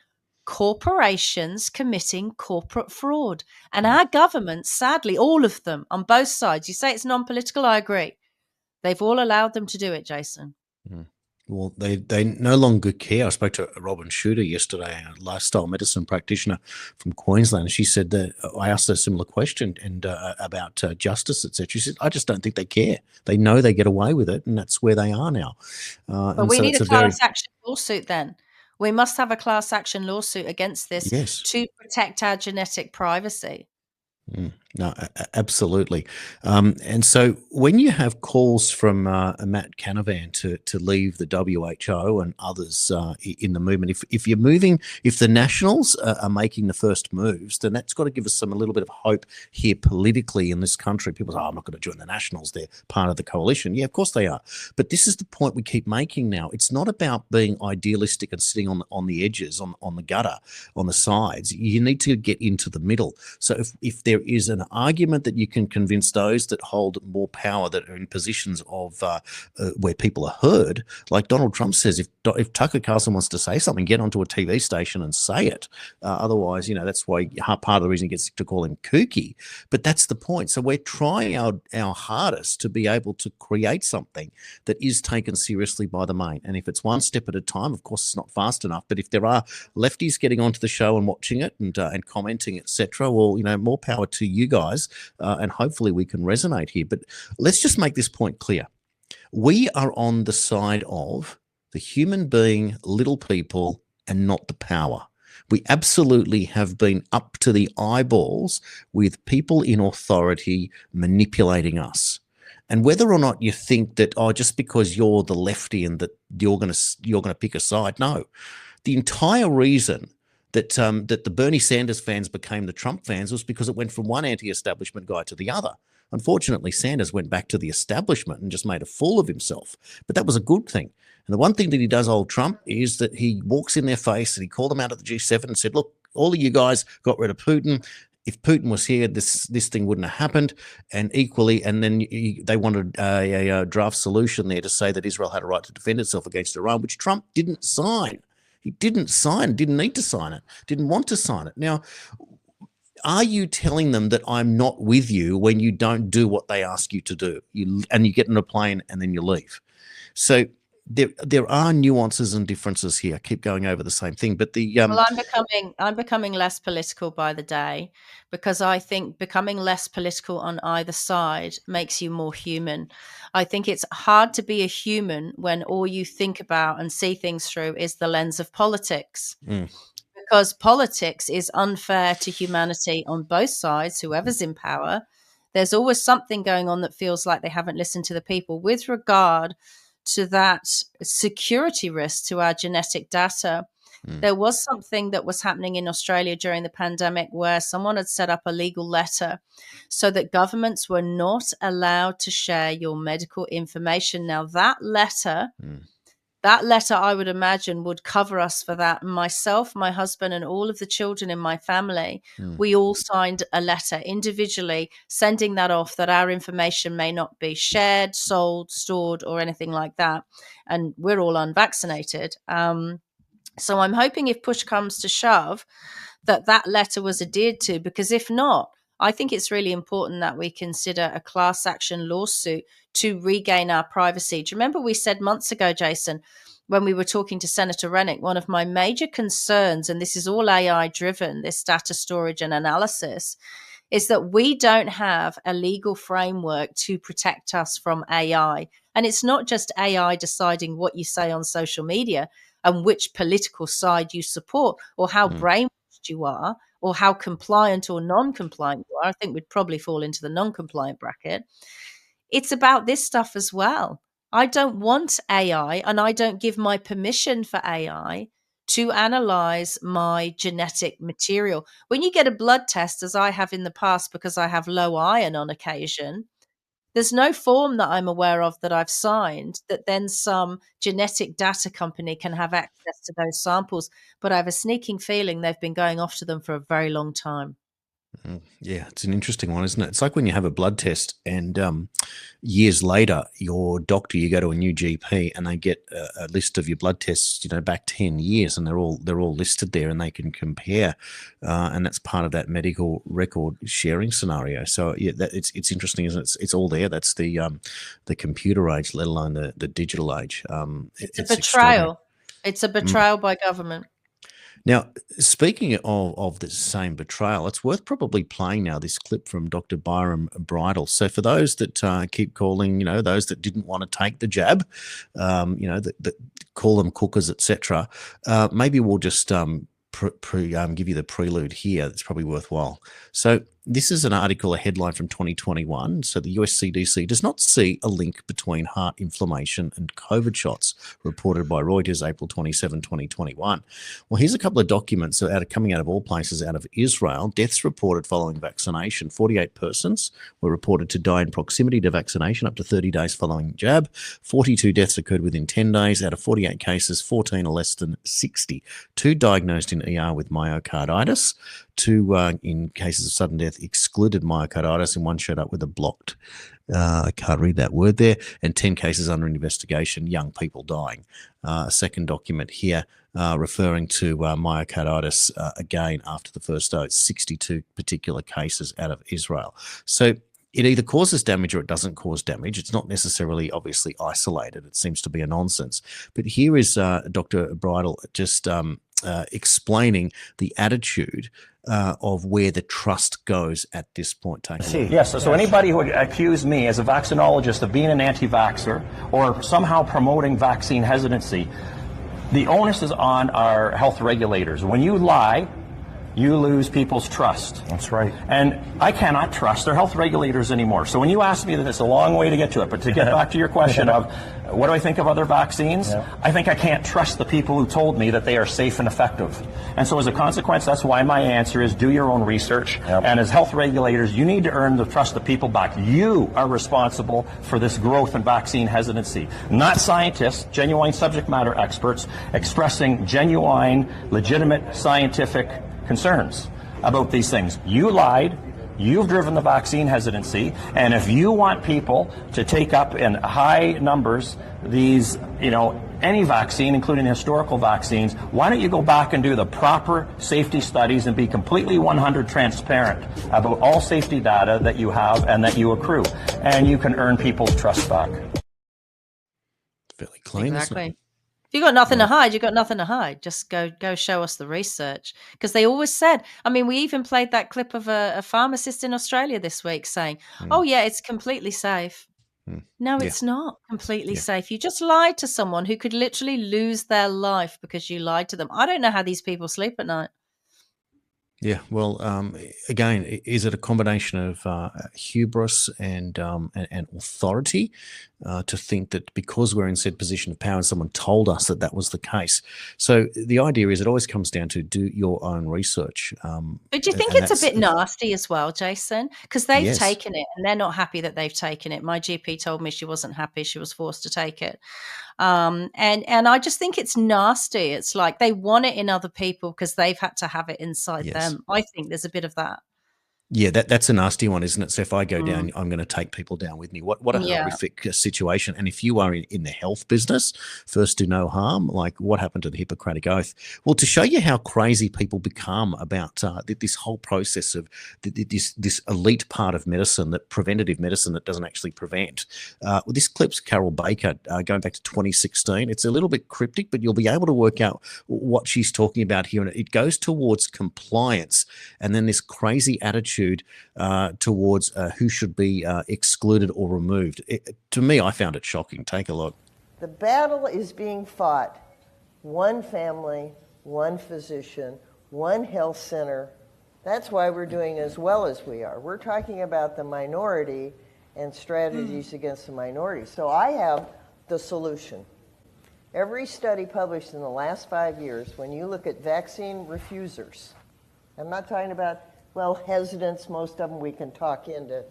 Speaker 4: corporations committing corporate fraud. And our government, sadly, all of them on both sides, you say it's non-political, I agree. They've all allowed them to do it, Jason.
Speaker 3: Well, they no longer care. I spoke to Robin Shooter yesterday, a lifestyle medicine practitioner from Queensland. She said that I asked her a similar question and about justice, etc. She said, "I just don't think they care. They know they get away with it, and that's where they are now."
Speaker 4: But we need a class action lawsuit then. We must have a class action lawsuit against this to protect our genetic privacy.
Speaker 3: No, absolutely. And so when you have calls from Matt Canavan to leave the WHO and others in the movement, if you're moving, if the Nationals are making the first moves, then that's got to give us a little bit of hope here politically in this country. People say, "Oh, I'm not going to join the Nationals. They're part of the coalition." Yeah, of course they are. But this is the point we keep making now. It's not about being idealistic and sitting on the edges, on the gutter, on the sides. You need to get into the middle. So if there is an argument that you can convince those that hold more power, that are in positions of where people are heard, like Donald Trump says, if Tucker Carlson wants to say something, get onto a TV station and say it. Otherwise, that's why part of the reason he gets to call him kooky. But that's the point. So we're trying our hardest to be able to create something that is taken seriously by the main. And if it's one step at a time, of course, it's not fast enough. But if there are lefties getting onto the show and watching it and commenting, etc., well, more power to you guys, and hopefully we can resonate here. But let's just make this point clear. We are on the side of the human being, little people, and not the power. We absolutely have been up to the eyeballs with people in authority manipulating us. And whether or not you think that, just because you're the lefty and that you're going to pick a side, no. The entire reason that the Bernie Sanders fans became the Trump fans was because it went from one anti-establishment guy to the other. Unfortunately, Sanders went back to the establishment and just made a fool of himself. But that was a good thing. And the one thing that he does, old Trump, is that he walks in their face and he called them out at the G7 and said, "Look, all of you guys got rid of Putin. If Putin was here, this thing wouldn't have happened." And equally, and then they wanted a draft solution there to say that Israel had a right to defend itself against Iran, which Trump didn't sign. He didn't need to sign it, didn't want to sign it. Now, are you telling them that I'm not with you when you don't do what they ask you to do? And you get in a plane and then you leave. So there are nuances and differences here. I keep going over the same thing, but
Speaker 4: well, I'm becoming less political by the day, because I think becoming less political on either side makes you more human. I think it's hard to be a human when all you think about and see things through is the lens of politics. Because politics is unfair to humanity on both sides, whoever's in power. there's always something going on that feels like they haven't listened to the people with regard to that security risk to our genetic data. There was something that was happening in Australia during the pandemic where someone had set up a legal letter so that governments were not allowed to share your medical information. Now, that letter, I would imagine, would cover us for that. Myself, my husband, and all of the children in my family, we all signed a letter individually sending that off, that our information may not be shared, sold, stored, or anything like that. And we're all unvaccinated. So I'm hoping if push comes to shove, that letter was adhered to, because if not, I think it's really important that we consider a class action lawsuit to regain our privacy. Do you remember we said months ago, Jason, when we were talking to Senator Rennick, one of my major concerns, and this is all AI driven, this data storage and analysis, is that we don't have a legal framework to protect us from AI. And it's not just AI deciding what you say on social media and which political side you support, or how brainwashed you are, or how compliant or non-compliant you are. I think we'd probably fall into the non-compliant bracket. It's about this stuff as well. I don't want AI, and I don't give my permission for AI to analyze my genetic material. When you get a blood test, as I have in the past because I have low iron on occasion, there's no form that I'm aware of that I've signed that then some genetic data company can have access to those samples. But I have a sneaking feeling they've been going after them for a very long time.
Speaker 3: Yeah, it's an interesting one, isn't it? It's like when you have a blood test and years later, your doctor, you go to a new GP and they get a list of your blood tests, back 10 years, and they're all listed there, and they can compare, and that's part of that medical record sharing scenario. So yeah, it's interesting, isn't it? It's all there. That's the computer age, let alone the digital age.
Speaker 4: It's a betrayal. It's a betrayal by government.
Speaker 3: Now, speaking of the same betrayal, it's worth probably playing now this clip from Dr. Byram Bridle. So for those that keep calling, those that didn't want to take the jab, that call them cookers, etc., maybe we'll just give you the prelude here. That's probably worthwhile. So this is an article, a headline from 2021. So the US CDC does not see a link between heart inflammation and COVID shots, reported by Reuters, April 27, 2021. Well, here's a couple of documents coming out of all places, out of Israel. Deaths reported following vaccination. 48 persons were reported to die in proximity to vaccination up to 30 days following jab. 42 deaths occurred within 10 days. Out of 48 cases, 14 are less than 60. 2 diagnosed in ER with myocarditis. 2 in cases of sudden death excluded myocarditis, and 1 showed up with a blocked, I can't read that word there, and 10 cases under investigation, young people dying. A second document here referring to myocarditis again after the first dose, 62 particular cases out of Israel. So it either causes damage or it doesn't cause damage. It's not necessarily obviously isolated. It seems to be a nonsense. But here is Dr. Bridle just explaining the attitude of where the trust goes at this point.
Speaker 10: Yes, so anybody who would accuse me as a vaccinologist of being an anti-vaxxer or somehow promoting vaccine hesitancy, the onus is on our health regulators. When you lie, you lose people's trust.
Speaker 11: That's right.
Speaker 10: And I cannot trust their health regulators anymore. So when you ask me that, it's a long way to get to it, but to get back to your question of what do I think of other vaccines, I think I can't trust the people who told me that they are safe and effective. And so as a consequence, that's why my answer is do your own research. And as health regulators, you need to earn the trust of people back. You are responsible for this growth in vaccine hesitancy, not scientists, genuine subject matter experts expressing genuine, legitimate scientific concerns about these things. You lied. You've driven the vaccine hesitancy, and if you want people to take up in high numbers these, any vaccine, including historical vaccines, why don't you go back and do the proper safety studies and be completely 100 transparent about all safety data that you have and that you accrue, and you can earn people's trust back.
Speaker 3: Fairly clean,
Speaker 4: exactly. If you've got nothing to hide, you've got nothing to hide. Just go show us the research. Because they always said, we even played that clip of a pharmacist in Australia this week saying, oh, yeah, it's completely safe. No, it's not completely safe. You just lied to someone who could literally lose their life because you lied to them. I don't know how these people sleep at night.
Speaker 3: Yeah, well, again, is it a combination of hubris and authority to think that because we're in said position of power and someone told us that that was the case? So the idea is it always comes down to do your own research.
Speaker 4: But do you think
Speaker 3: And
Speaker 4: it's a
Speaker 3: that's,
Speaker 4: bit nasty as well, Jason? Because they've
Speaker 3: yes.
Speaker 4: taken it and they're not happy that they've taken it. My GP told me she wasn't happy. She was forced to take it. And I just think it's nasty. It's like they want it in other people because they've had to have it inside
Speaker 3: Yes.
Speaker 4: them. I think there's a bit of that.
Speaker 3: Yeah, that's a nasty one, isn't it? So if I go
Speaker 4: Mm.
Speaker 3: down, I'm going to take people down with me. What a
Speaker 4: Yeah.
Speaker 3: horrific situation. And if you are in the health business, first do no harm, like what happened to the Hippocratic Oath? Well, to show you how crazy people become about this whole process of this elite part of medicine, that preventative medicine that doesn't actually prevent. This clip's Carol Baker going back to 2016. It's a little bit cryptic, but you'll be able to work out what she's talking about here. And it goes towards compliance and then this crazy attitude towards who should be excluded or removed. To me, I found it shocking. Take a look.
Speaker 11: The battle is being fought one family, one physician, one health center. That's why we're doing as well as we are. We're talking about the minority and strategies against the minority. So I have the solution. Every study published in the last 5 years, when you look at vaccine refusers, I'm not talking about hesitants, most of them we can talk into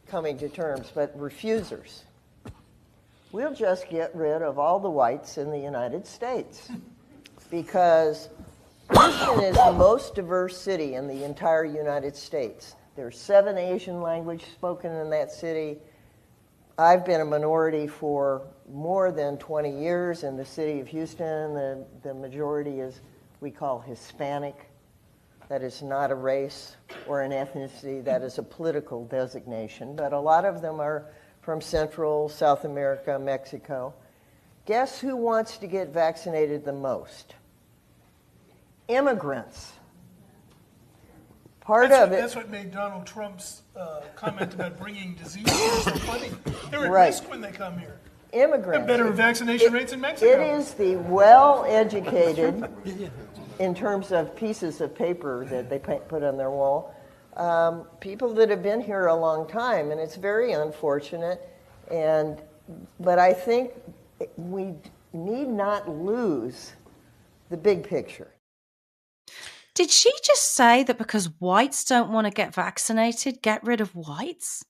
Speaker 11: coming to terms, but refusers. We'll just get rid of all the whites in the United States because Houston is the most diverse city in the entire United States. There's 7 Asian languages spoken in that city. I've been a minority for more than 20 years in the city of Houston. The majority is, we call Hispanic. That is not a race or an ethnicity, that is a political designation. But a lot of them are from Central, South America, Mexico. Guess who wants to get vaccinated the most? Immigrants.
Speaker 7: That's what made Donald Trump's comment about bringing disease here so funny. They're at risk when they come here.
Speaker 11: Immigrants.
Speaker 7: Have better vaccination rates in Mexico.
Speaker 11: It is the well-educated, in terms of pieces of paper that they put on their wall, people that have been here a long time, and it's very unfortunate. But I think we need not lose the big picture.
Speaker 4: Did she just say that because whites don't want to get vaccinated, get rid of whites?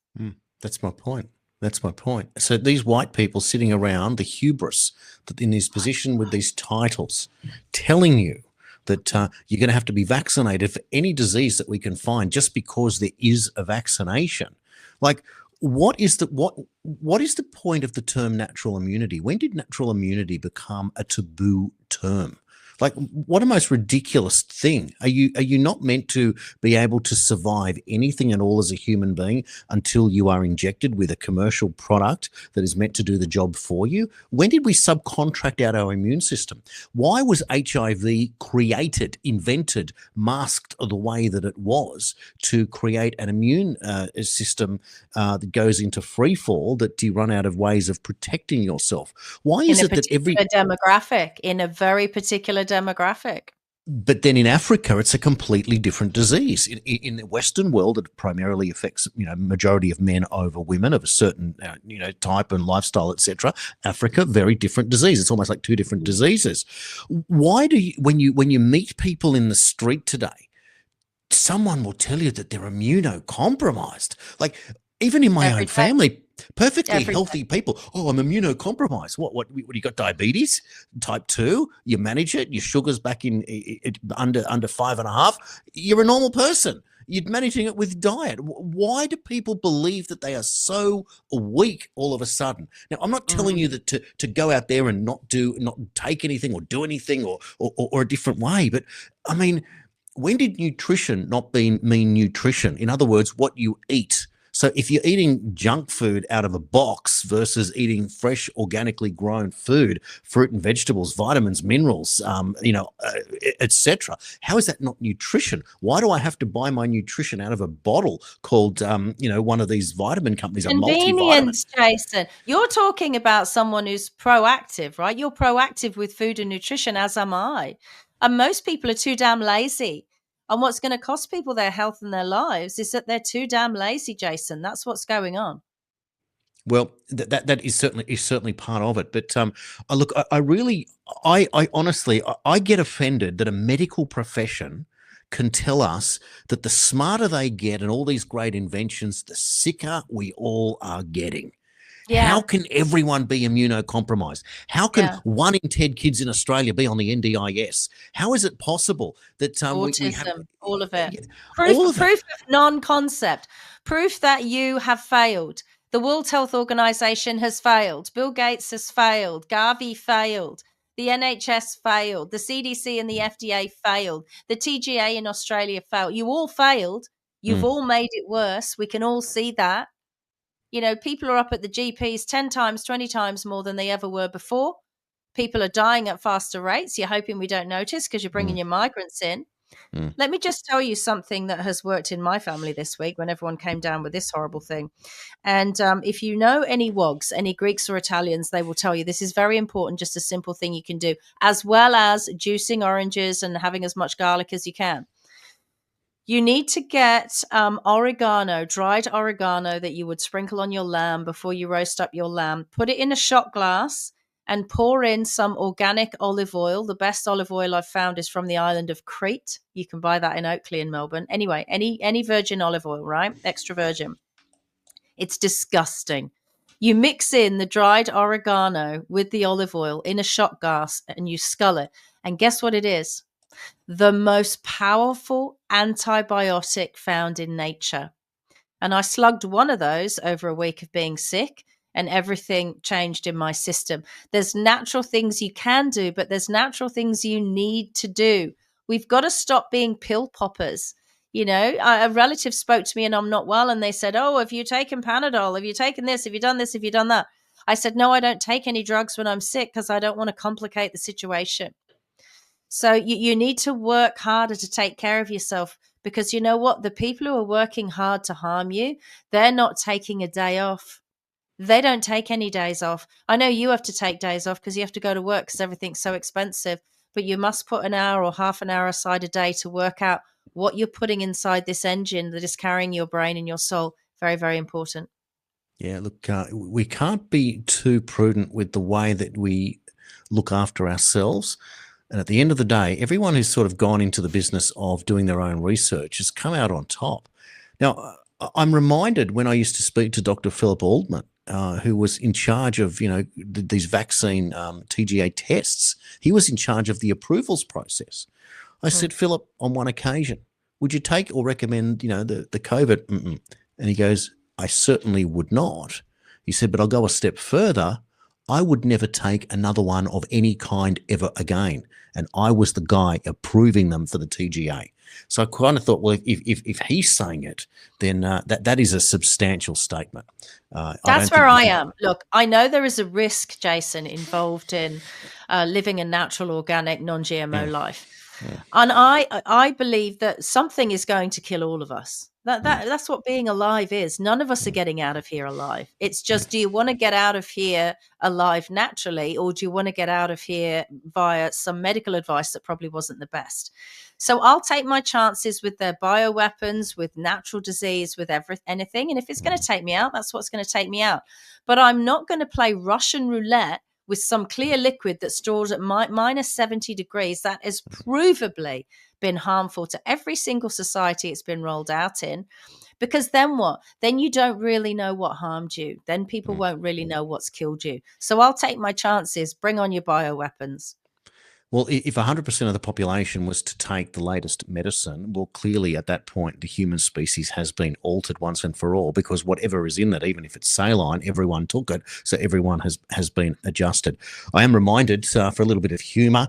Speaker 3: That's my point. That's my point. So these white people sitting around, the hubris that in this position with these titles, telling you that you're going to have to be vaccinated for any disease that we can find just because there is a vaccination. Like, what is the point of the term natural immunity? When did natural immunity become a taboo term? Like, what a most ridiculous thing. Are you not meant to be able to survive anything at all as a human being until you are injected with a commercial product that is meant to do the job for you? When did we subcontract out our immune system? Why was HIV created, invented, masked the way that it was to create an immune system that goes into free fall, that you run out of ways of protecting yourself? Why is it that every
Speaker 4: demographic, in a very particular demographic?
Speaker 3: But then in Africa, it's a completely different disease. In the Western world, it primarily affects, majority of men over women of a certain, type and lifestyle, etc. Africa, very different disease. It's almost like two different diseases. Why do you, when you meet people in the street today, someone will tell you that they're immunocompromised? Like, even in my own family, perfectly healthy people. Oh, I'm immunocompromised. What you got? Diabetes type 2. You manage it. Your sugar's back in under 5.5. You're a normal person. You're managing it with diet. Why do people believe that they are so weak all of a sudden? Now, I'm not telling you that to go out there and not take anything or do anything or a different way. But I mean, when did nutrition not mean nutrition? In other words, what you eat. So if you're eating junk food out of a box versus eating fresh, organically grown food, fruit and vegetables, vitamins, minerals, etc., how is that not nutrition? Why do I have to buy my nutrition out of a bottle called, one of these vitamin companies, a multivitamin?
Speaker 4: Convenience, Jason. You're talking about someone who's proactive, right? You're proactive with food and nutrition, as am I. And most people are too damn lazy. And what's going to cost people their health and their lives is that they're too damn lazy, Jason. That's what's going on.
Speaker 3: Well, that is certainly part of it. But look, I honestly, I get offended that a medical profession can tell us that the smarter they get and all these great inventions, the sicker we all are getting.
Speaker 4: Yeah.
Speaker 3: How can everyone be immunocompromised? How can 1 in 10 kids in Australia be on the NDIS? How is it possible that
Speaker 4: autism,
Speaker 3: we have
Speaker 4: all of it?
Speaker 3: all of
Speaker 4: Proof of non-concept. Proof that you have failed. The World Health Organization has failed. Bill Gates has failed. Garvey failed. The NHS failed. The CDC and the FDA failed. The TGA in Australia failed. You all failed. You've all made it worse. We can all see that. You know, people are up at the GPs 10 times, 20 times more than they ever were before. People are dying at faster rates. You're hoping we don't notice because you're bringing your migrants in. Let me just tell you something that has worked in my family this week when everyone came down with this horrible thing. And if you know any WOGs, any Greeks or Italians, they will tell you this is very important, just a simple thing you can do, as well as juicing oranges and having as much garlic as you can. You need to get oregano, dried oregano that you would sprinkle on your lamb before you roast up your lamb. Put it in a shot glass and pour in some organic olive oil. The best olive oil I've found is from the island of Crete. You can buy that in Oakley in Melbourne. Anyway, any virgin olive oil, right? Extra virgin. It's disgusting. You mix in the dried oregano with the olive oil in a shot glass and you scull it. And guess what it is? The most powerful antibiotic found in nature. And I slugged one of those over a week of being sick, and everything changed in my system. There's natural things you can do, but there's natural things you need to do. We've got to stop being pill poppers. You know, a relative spoke to me and I'm not well, and they said, "Oh, have you taken Panadol? Have you taken this? Have you done this? Have you done that?" I said, "No, I don't take any drugs when I'm sick because I don't want to complicate the situation." So you need to work harder to take care of yourself, because you know what? The people who are working hard to harm you, they're not taking a day off. They don't take any days off. I know you have to take days off because you have to go to work because everything's so expensive, but you must put an hour or half an hour aside a day to work out what you're putting inside this engine that is carrying your brain and your soul. Very, very important.
Speaker 3: Yeah, look, we can't be too prudent with the way that we look after ourselves. And at the end of the day, everyone who's sort of gone into the business of doing their own research has come out on top. Now, I'm reminded when I used to speak to Dr. Philip Olbourne, who was in charge of, these vaccine TGA tests. He was in charge of the approvals process. I said, Philip, on one occasion, would you take or recommend, the COVID? And he goes, I certainly would not. He said, but I'll go a step further. I would never take another one of any kind ever again. And I was the guy approving them for the TGA. So I kind of thought, well, if he's saying it, then that is a substantial statement.
Speaker 4: That's where I am. Look, I know there is a risk, Jason, involved in living a natural, organic, non-GMO life. Yeah. And I believe that something is going to kill all of us. That's what being alive is. None of us are getting out of here alive. It's just, do you want to get out of here alive naturally, or do you want to get out of here via some medical advice that probably wasn't the best? So I'll take my chances with their bioweapons, with natural disease, with anything. And if it's going to take me out, that's what's going to take me out. But I'm not going to play Russian roulette with some clear liquid that stores at minus 70 degrees that has provably been harmful to every single society it's been rolled out in. Because then what? Then you don't really know what harmed you. Then people won't really know what's killed you. So I'll take my chances. Bring on your bioweapons.
Speaker 3: Well, if 100% of the population was to take the latest medicine, well, clearly at that point, the human species has been altered once and for all, because whatever is in it, even if it's saline, everyone took it. So everyone has been adjusted. I am reminded, for a little bit of humour,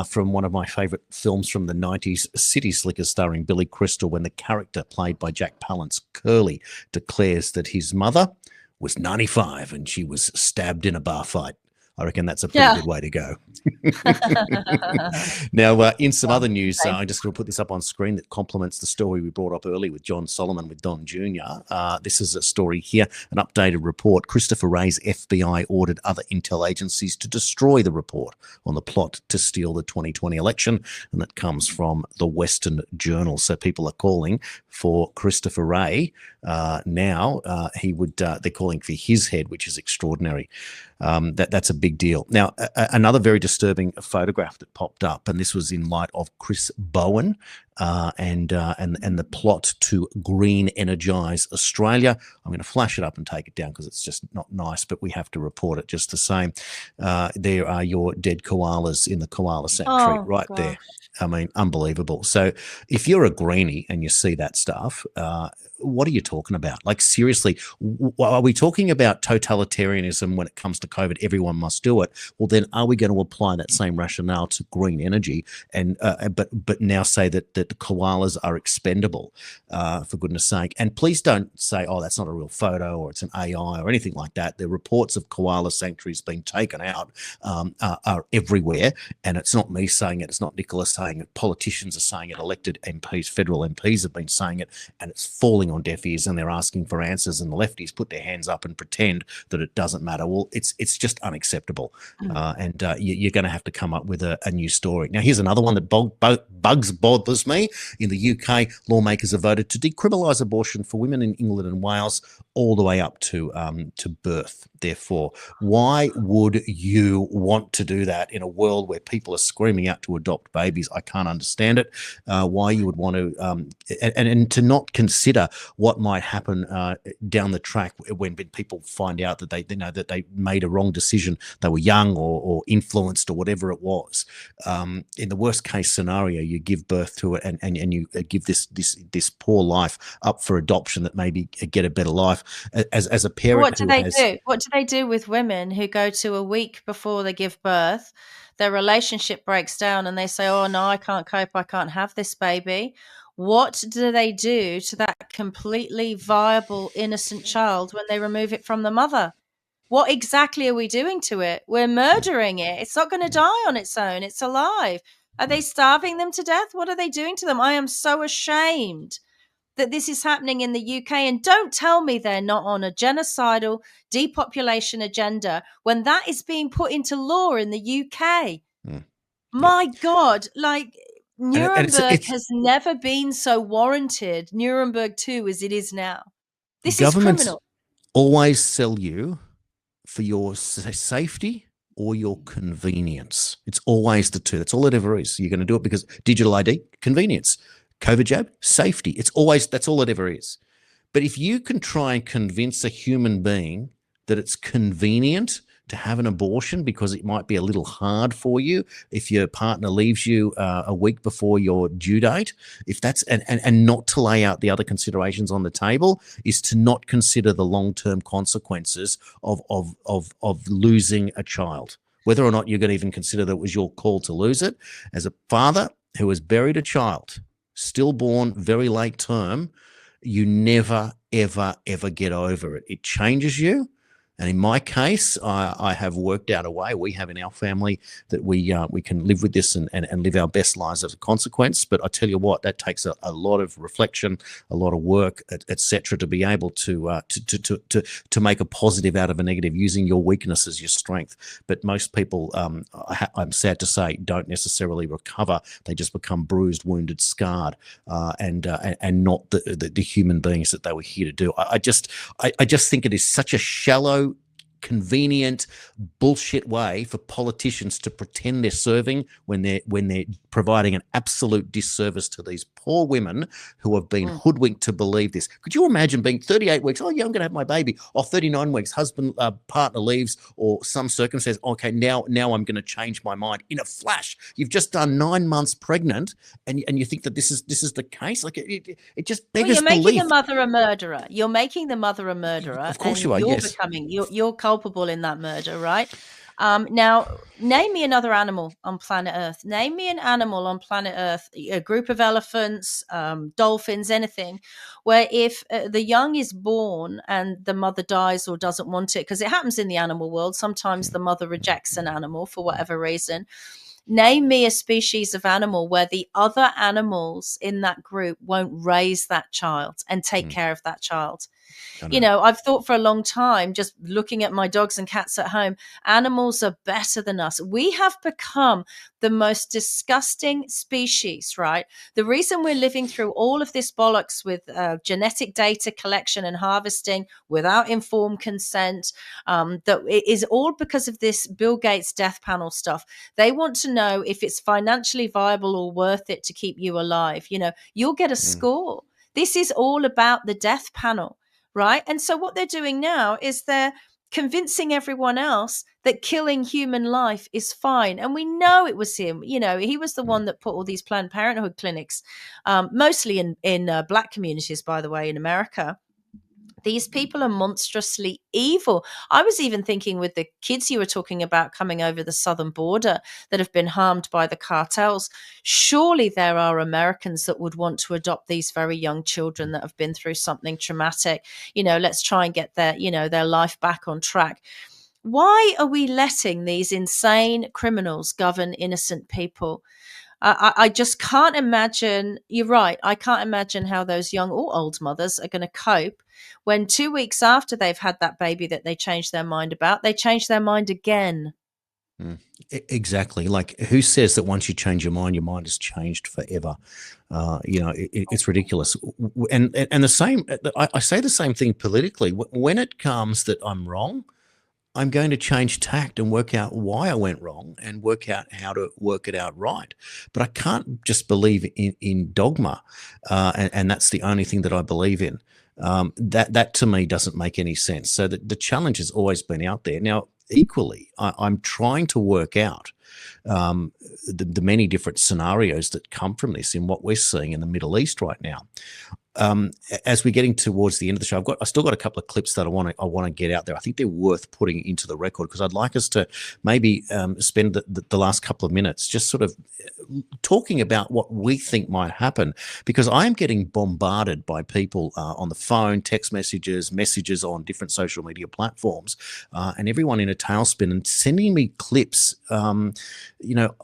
Speaker 3: from one of my favourite films from the 90s, City Slickers, starring Billy Crystal, when the character played by Jack Palance, Curly, declares that his mother was 95 and she was stabbed in a bar fight. I reckon that's a pretty good way to go. Now, in some other news, I'm just going to put this up on screen that complements the story we brought up earlier with John Solomon with Don Jr. This is a story here, an updated report. Christopher Wray's FBI ordered other intel agencies to destroy the report on the plot to steal the 2020 election, and that comes from the Western Journal. So people are calling for Christopher Wray now. They're calling for his head, which is extraordinary. That's a big deal. Now, another very disturbing photograph that popped up, and this was in light of Chris Bowen and the plot to green energize Australia. I'm going to flash it up and take it down because it's just not nice, but we have to report it just the same. There are your dead koalas in the koala sanctuary right there. I mean, unbelievable. So if you're a greenie and you see that stuff, what are you talking about? Like, seriously, are we talking about totalitarianism when it comes to COVID? Everyone must do it. Well, then are we going to apply that same rationale to green energy and but now say that the koalas are expendable, for goodness sake? And please don't say, oh, that's not a real photo or it's an AI or anything like that. The reports of koala sanctuaries being taken out are everywhere. And it's not me saying it. It's not Nicola saying it. Politicians are saying it. Elected MPs, federal MPs have been saying it, and it's falling on deaf ears, and they're asking for answers, and the lefties put their hands up and pretend that it doesn't matter. Well, it's just unacceptable. And you're going to have to come up with a new story. Now, here's another one that bothers me. In the UK, lawmakers have voted to decriminalise abortion for women in England and Wales all the way up to birth. Therefore, why would you want to do that in a world where people are screaming out to adopt babies? I can't understand it. Why you would want to and to not consider what might happen down the track when people find out that they made a wrong decision. They were young or influenced or whatever it was. In the worst case scenario, you give birth to it and you give this poor life up for adoption that maybe get a better life. As a parent,
Speaker 4: what do they do? What do they do with women who go to a week before they give birth? Their relationship breaks down and they say, oh, no, I can't cope. I can't have this baby. What do they do to that completely viable, innocent child when they remove it from the mother? What exactly are we doing to it? We're murdering it. It's not going to die on its own. It's alive. Are they starving them to death? What are they doing to them? I am so ashamed that this is happening in the UK. And don't tell me they're not on a genocidal depopulation agenda when that is being put into law in the UK. My God, like Nuremberg has never been so warranted, Nuremberg 2 as it is now. This is criminal.
Speaker 3: Always sell you for your safety or your convenience. It's always the two. That's all it ever is. You're going to do it because digital ID, convenience. COVID jab, safety. That's all it ever is. But if you can try and convince a human being that it's convenient to have an abortion because it might be a little hard for you if your partner leaves you a week before your due date, if that's and not to lay out the other considerations on the table, is to not consider the long-term consequences of losing a child. Whether or not you're going to even consider that it was your call to lose it. As a father who has buried a child, stillborn, very late term, you never, ever, ever get over it. It changes you. And in my case, I have worked out a way, we have in our family, that we can live with this and live our best lives as a consequence. But I tell you what, that takes a lot of reflection, a lot of work, etc., to be able to make a positive out of a negative, using your weakness as your strength. But most people, I'm sad to say, don't necessarily recover. They just become bruised, wounded, scarred, and not the human beings that they were here to do. I just think it is such a shallow, convenient bullshit way for politicians to pretend they're serving when they're providing an absolute disservice to these poor women who have been hoodwinked to believe this. Could you imagine being 38 weeks? Oh yeah, I'm going to have my baby. Or 39 weeks, husband, partner leaves, or some circumstance. Okay, now I'm going to change my mind in a flash. You've just done 9 months pregnant, and you think that this is the case? Like it just beggars belief.
Speaker 4: You're making the mother a murderer. You're making the mother a murderer.
Speaker 3: Of course you are. Yes.
Speaker 4: You're culpable in that murder, right? Now, name me another animal on planet Earth. Name me an animal on planet Earth, a group of elephants, dolphins, anything, where if the young is born and the mother dies or doesn't want it, because it happens in the animal world, sometimes the mother rejects an animal for whatever reason. Name me a species of animal where the other animals in that group won't raise that child and take care of that child. You know, I've thought for a long time, just looking at my dogs and cats at home, animals are better than us. We have become the most disgusting species, right? The reason we're living through all of this bollocks with genetic data collection and harvesting without informed consent, that it is all because of this Bill Gates death panel stuff. They want to know if it's financially viable or worth it to keep you alive. You know, you'll get a score. This is all about the death panel. Right. And so what they're doing now is they're convincing everyone else that killing human life is fine. And we know it was him. You know, he was the one that put all these Planned Parenthood clinics, mostly in Black communities, by the way, in America. These people are monstrously evil. I was even thinking with the kids you were talking about coming over the southern border that have been harmed by the cartels, surely there are Americans that would want to adopt these very young children that have been through something traumatic. You know, let's try and get their life back on track. Why are we letting these insane criminals govern innocent people? I just can't imagine. You're right. I can't imagine how those young or old mothers are going to cope when 2 weeks after they've had that baby that they changed their mind about, they change their mind again.
Speaker 3: Exactly. Like, who says that once you change your mind has changed forever? It's ridiculous. And the same, I say the same thing politically. When it comes that I'm wrong, I'm going to change tact and work out why I went wrong and work out how to work it out right. But I can't just believe in dogma, and that's the only thing that I believe in. That to me doesn't make any sense. So the challenge has always been out there. Now, equally, I'm trying to work out the many different scenarios that come from this in what we're seeing in the Middle East right now. As we're getting towards the end of the show, I still got a couple of clips that I want to get out there. I think they're worth putting into the record because I'd like us to maybe spend the last couple of minutes just sort of talking about what we think might happen, because I am getting bombarded by people on the phone, text messages on different social media platforms, and everyone in a tailspin and sending me clips,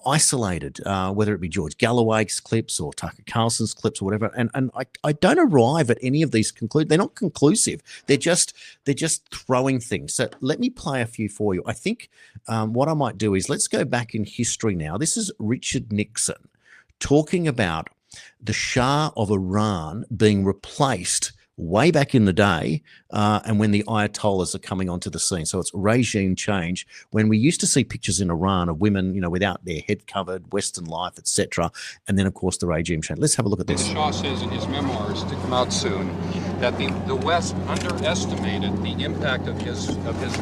Speaker 3: isolated, whether it be George Galloway's clips or Tucker Carlson's clips or whatever. And I don't arrive at any of these conclusions. They're not conclusive. They're just throwing things. So let me play a few for you. I think what I might do is let's go back in history now. This is Richard Nixon talking about the Shah of Iran being replaced way back in the day, and when the Ayatollahs are coming onto the scene. So it's regime change. When we used to see pictures in Iran of women, without their head covered, Western life, etc., and then of course the regime change. Let's have a look at this.
Speaker 12: The Shah says in his memoirs to come out soon that the West underestimated the impact of his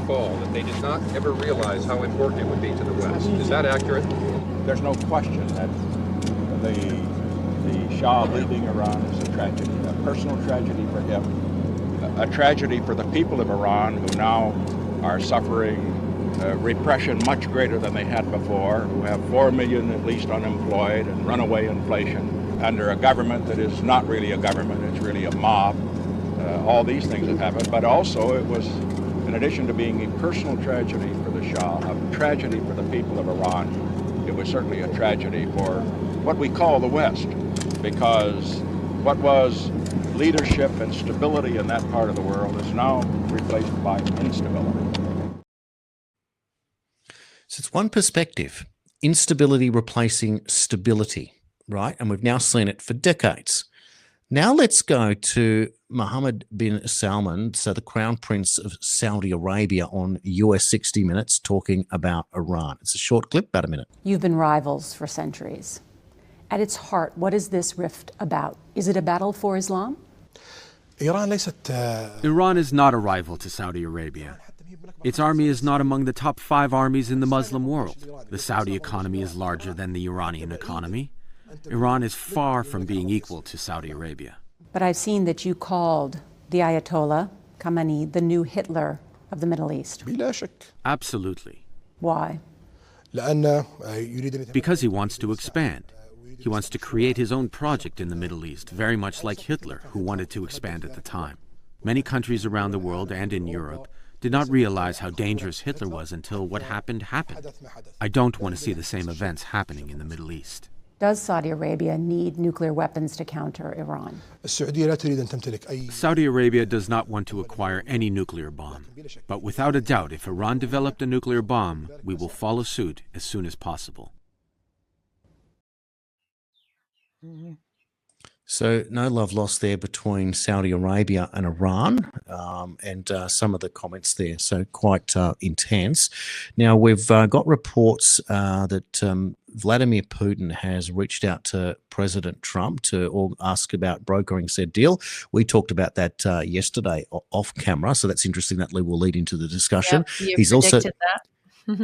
Speaker 12: fall. That they did not ever realize how important it would be to the West. Is that accurate?
Speaker 13: There's no question that the Shah leaving Iran is a tragedy, a personal tragedy for him, a tragedy for the people of Iran who now are suffering repression much greater than they had before, who have 4 million at least unemployed and runaway inflation under a government that is not really a government, it's really a mob. All these things have happened, but also it was, in addition to being a personal tragedy for the Shah, a tragedy for the people of Iran, it was certainly a tragedy for what we call the West, because what was leadership and stability in that part of the world is now replaced by instability.
Speaker 3: So it's one perspective, instability replacing stability, right? And we've now seen it for decades. Now let's go to Mohammed bin Salman, so the Crown Prince of Saudi Arabia, on US 60 Minutes talking about Iran. It's a short clip, about a minute.
Speaker 14: You've been rivals for centuries. At its heart, what is this rift about? Is it a battle for Islam?
Speaker 15: Iran is not a rival to Saudi Arabia. Its army is not among the top 5 armies in the Muslim world. The Saudi economy is larger than the Iranian economy. Iran is far from being equal to Saudi Arabia.
Speaker 14: But I've seen that you called the Ayatollah Khamenei the new Hitler of the Middle East?
Speaker 15: Absolutely.
Speaker 14: Why?
Speaker 15: Because he wants to expand. He wants to create his own project in the Middle East, very much like Hitler, who wanted to expand at the time. Many countries around the world and in Europe did not realize how dangerous Hitler was until what happened happened. I don't want to see the same events happening in the Middle East.
Speaker 14: Does Saudi Arabia need nuclear weapons to counter Iran?
Speaker 15: Saudi Arabia does not want to acquire any nuclear bomb. But without a doubt, if Iran developed a nuclear bomb, we will follow suit as soon as possible.
Speaker 3: So no love lost there between Saudi Arabia and Iran, and some of the comments there, so quite intense. Now, we've got reports that Vladimir Putin has reached out to President Trump to ask about brokering said deal. We talked about that yesterday off camera, so that's interesting. That will lead into the discussion.
Speaker 4: Yep,
Speaker 3: He's also
Speaker 4: that.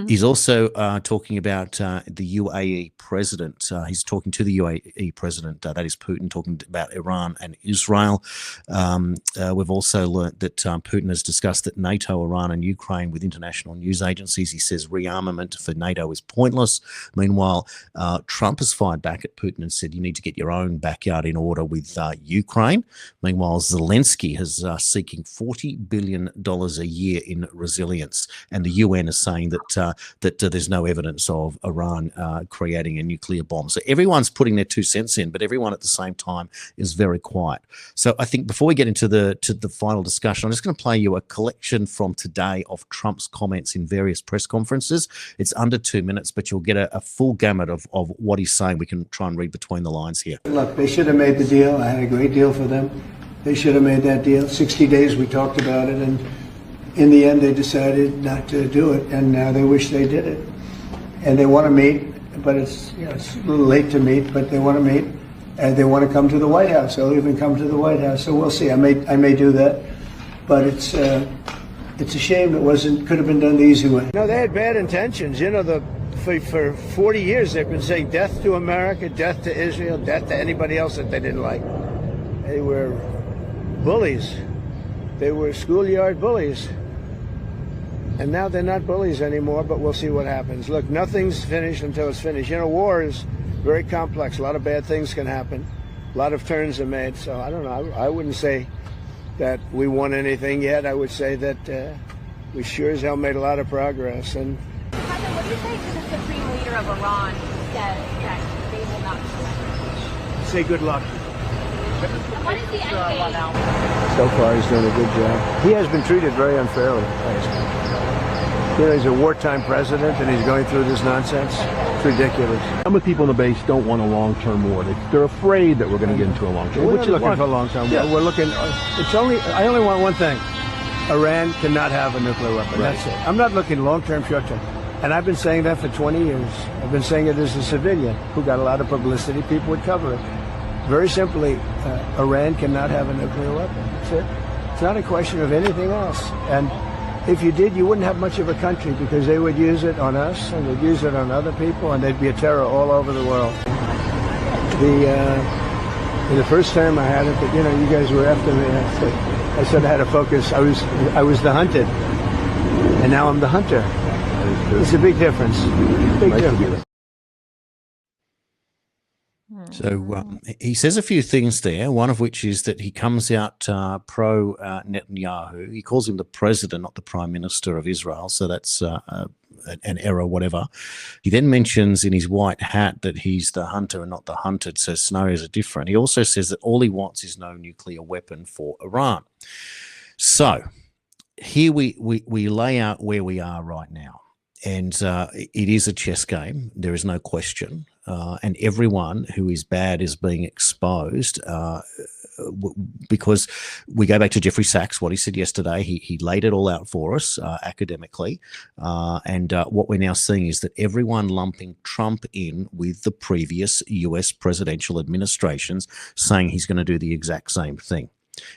Speaker 3: He's also talking about the UAE president. He's talking to the UAE president, that is Putin, talking about Iran and Israel. We've also learnt that Putin has discussed that NATO, Iran and Ukraine with international news agencies. He says rearmament for NATO is pointless. Meanwhile, Trump has fired back at Putin and said you need to get your own backyard in order with Ukraine. Meanwhile, Zelensky is seeking $40 billion a year in resilience. And the UN is saying that there's no evidence of Iran creating a nuclear bomb. So everyone's putting their 2 cents in, but everyone at the same time is very quiet. So I think before we get into the final discussion, I'm just going to play you a collection from today of Trump's comments in various press conferences. It's under 2 minutes, but you'll get a full gamut of what he's saying. We can try and read between the lines here.
Speaker 16: Look, they should have made the deal. I had a great deal for them. They should have made that deal. 60 days we talked about it, and in the end, they decided not to do it, and now they wish they did it. And they want to meet, but it's a little late to meet, but they want to meet, and they want to come to the White House. They'll even come to the White House. So we'll see. I may do that, but it's a shame it could have been done the easy way. No, they had bad intentions. For 40 years they've been saying death to America, death to Israel, death to anybody else that they didn't like. They were bullies. They were schoolyard bullies. And now they're not bullies anymore, but we'll see what happens. Look, nothing's finished until it's finished. War is very complex. A lot of bad things can happen. A lot of turns are made. So I don't know. I wouldn't say that we won anything yet. I would say that we sure as hell made a lot of progress. And
Speaker 17: President, what do you say to the Supreme Leader of Iran says that they will not surrender?
Speaker 16: say good luck.
Speaker 17: What is the end game?
Speaker 16: So far, he's doing a good job. He has been treated very unfairly. He's a wartime president, and he's going through this nonsense. It's ridiculous.
Speaker 10: Some of the people in the base don't want a long-term war. They're afraid that we're going to get into a long-term war.
Speaker 16: We're not looking for a long-term war. We're looking. I only want one thing. Iran cannot have a nuclear weapon. Right. That's it. I'm not looking long-term, short-term. And I've been saying that for 20 years. I've been saying it as a civilian who got a lot of publicity. People would cover it. Very simply, Iran cannot have a nuclear weapon. That's it. It's not a question of anything else. And if you did, you wouldn't have much of a country because they would use it on us and they'd use it on other people and there'd be a terror all over the world. In the first term I had it, but you guys were after me. I said I had to focus. I was the hunted, and now I'm the hunter. It's a big difference. Big difference.
Speaker 3: So he says a few things there, one of which is that he comes out pro Netanyahu. He calls him the president, not the prime minister of Israel. So that's an error, whatever. He then mentions in his white hat that he's the hunter and not the hunted. So scenarios are different. He also says that all he wants is no nuclear weapon for Iran. So here we lay out where we are right now. And it is a chess game. There is no question. And everyone who is bad is being exposed because we go back to Jeffrey Sachs, what he said yesterday. He laid it all out for us academically. And what we're now seeing is that everyone lumping Trump in with the previous US presidential administrations saying he's going to do the exact same thing.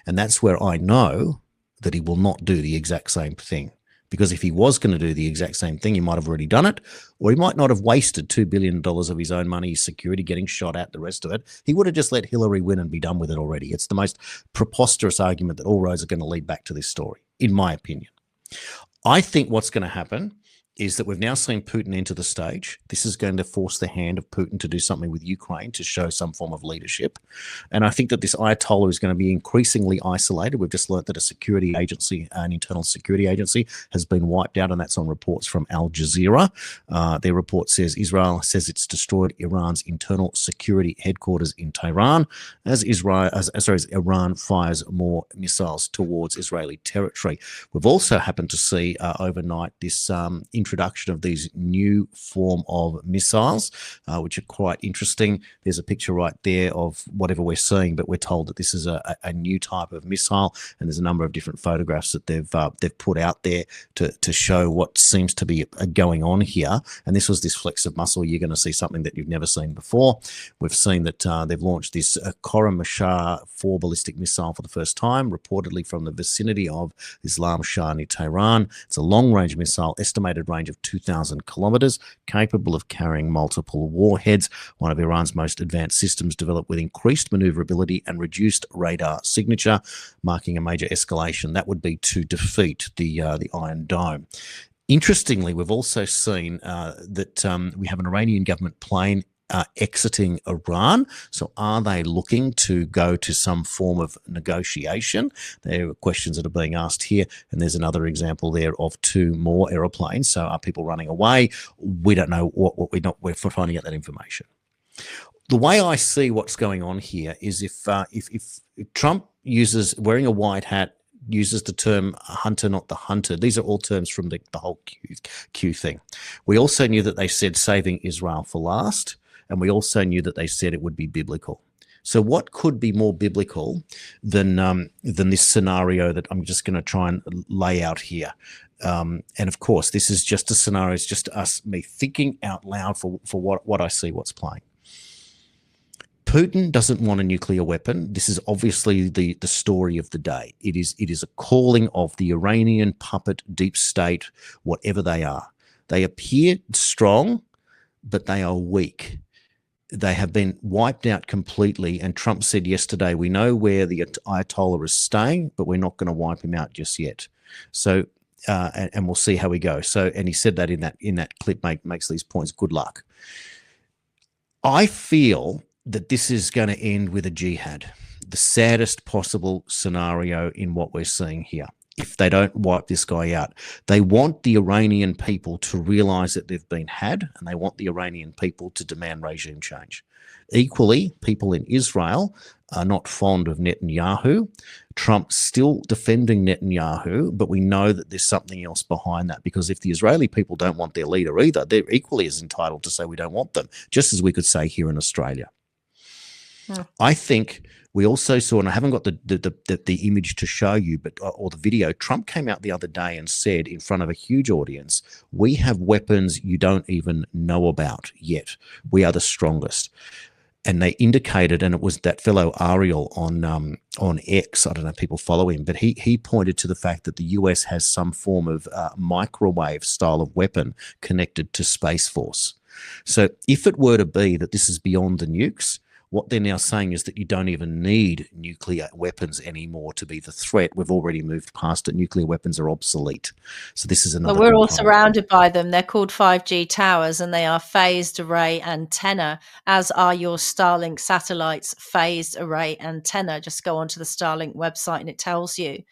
Speaker 3: And that's where I know that he will not do the exact same thing. Because if he was going to do the exact same thing, he might have already done it, or he might not have wasted $2 billion of his own money, his security getting shot at, the rest of it. He would have just let Hillary win and be done with it already. It's the most preposterous argument that all roads are going to lead back to this story, in my opinion. I think what's going to happen is that we've now seen Putin enter the stage. This is going to force the hand of Putin to do something with Ukraine to show some form of leadership. And I think that this Ayatollah is going to be increasingly isolated. We've just learned that a security agency, an internal security agency, has been wiped out, and that's on reports from Al Jazeera. Their report says Israel says it's destroyed Iran's internal security headquarters in Tehran as Iran fires more missiles towards Israeli territory. We've also happened to see overnight this introduction of these new form of missiles, which are quite interesting. There's a picture right there of whatever we're seeing, but we're told that this is a new type of missile, and there's a number of different photographs that they've put out there to show what seems to be going on here. And this was this flex of muscle. You're going to see something that you've never seen before. We've seen that they've launched this Khorram Shah 4 ballistic missile for the first time, reportedly from the vicinity of Islam Shah near Tehran. It's a long-range missile, estimated range of 2,000 kilometers, capable of carrying multiple warheads, one of Iran's most advanced systems, developed with increased maneuverability and reduced radar signature, marking a major escalation. That would be to defeat the Iron Dome. Interestingly, we've also seen that we have an Iranian government plane exiting Iran. So are they looking to go to some form of negotiation? There are questions that are being asked here. And there's another example there of 2 more aeroplanes. So are people running away? We don't know we're finding out that information. The way I see what's going on here is if Trump uses wearing a white hat, uses the term hunter, not the hunted. These are all terms from the whole Q thing. We also knew that they said saving Israel for last. And we also knew that they said it would be biblical. So what could be more biblical than this scenario that I'm just going to try and lay out here? And of course, this is just a scenario. It's just me thinking out loud for what I see, what's playing. Putin doesn't want a nuclear weapon. This is obviously the story of the day. It is a calling of the Iranian puppet deep state, whatever they are. They appear strong, but they are weak. They have been wiped out completely. And Trump said yesterday, we know where the Ayatollah is staying, but we're not going to wipe him out just yet. So, and we'll see how we go. So, and he said that in that clip makes these points. Good luck. I feel that this is going to end with a jihad, the saddest possible scenario in what we're seeing here. If they don't wipe this guy out, they want the Iranian people to realize that they've been had, and they want the Iranian people to demand regime change. Equally, people in Israel are not fond of Netanyahu. Trump's still defending Netanyahu, but we know that there's something else behind that, because if the Israeli people don't want their leader either, they're equally as entitled to say we don't want them, just as we could say here in Australia. I think we also saw, and I haven't got the image to show you, but or the video. Trump came out the other day and said in front of a huge audience, "We have weapons you don't even know about yet. We are the strongest." And they indicated, and it was that fellow Ariel on X. I don't know if people follow him, but he pointed to the fact that the US has some form of microwave style of weapon connected to Space Force. So if it were to be that this is beyond the nukes, what they're now saying is that you don't even need nuclear weapons anymore to be the threat. We've already moved past it. Nuclear weapons are obsolete. So this is another.
Speaker 4: But we're all surrounded by them. They're called 5G towers, and they are phased array antenna, as are your Starlink satellites phased array antenna. Just go onto the Starlink website and it tells you.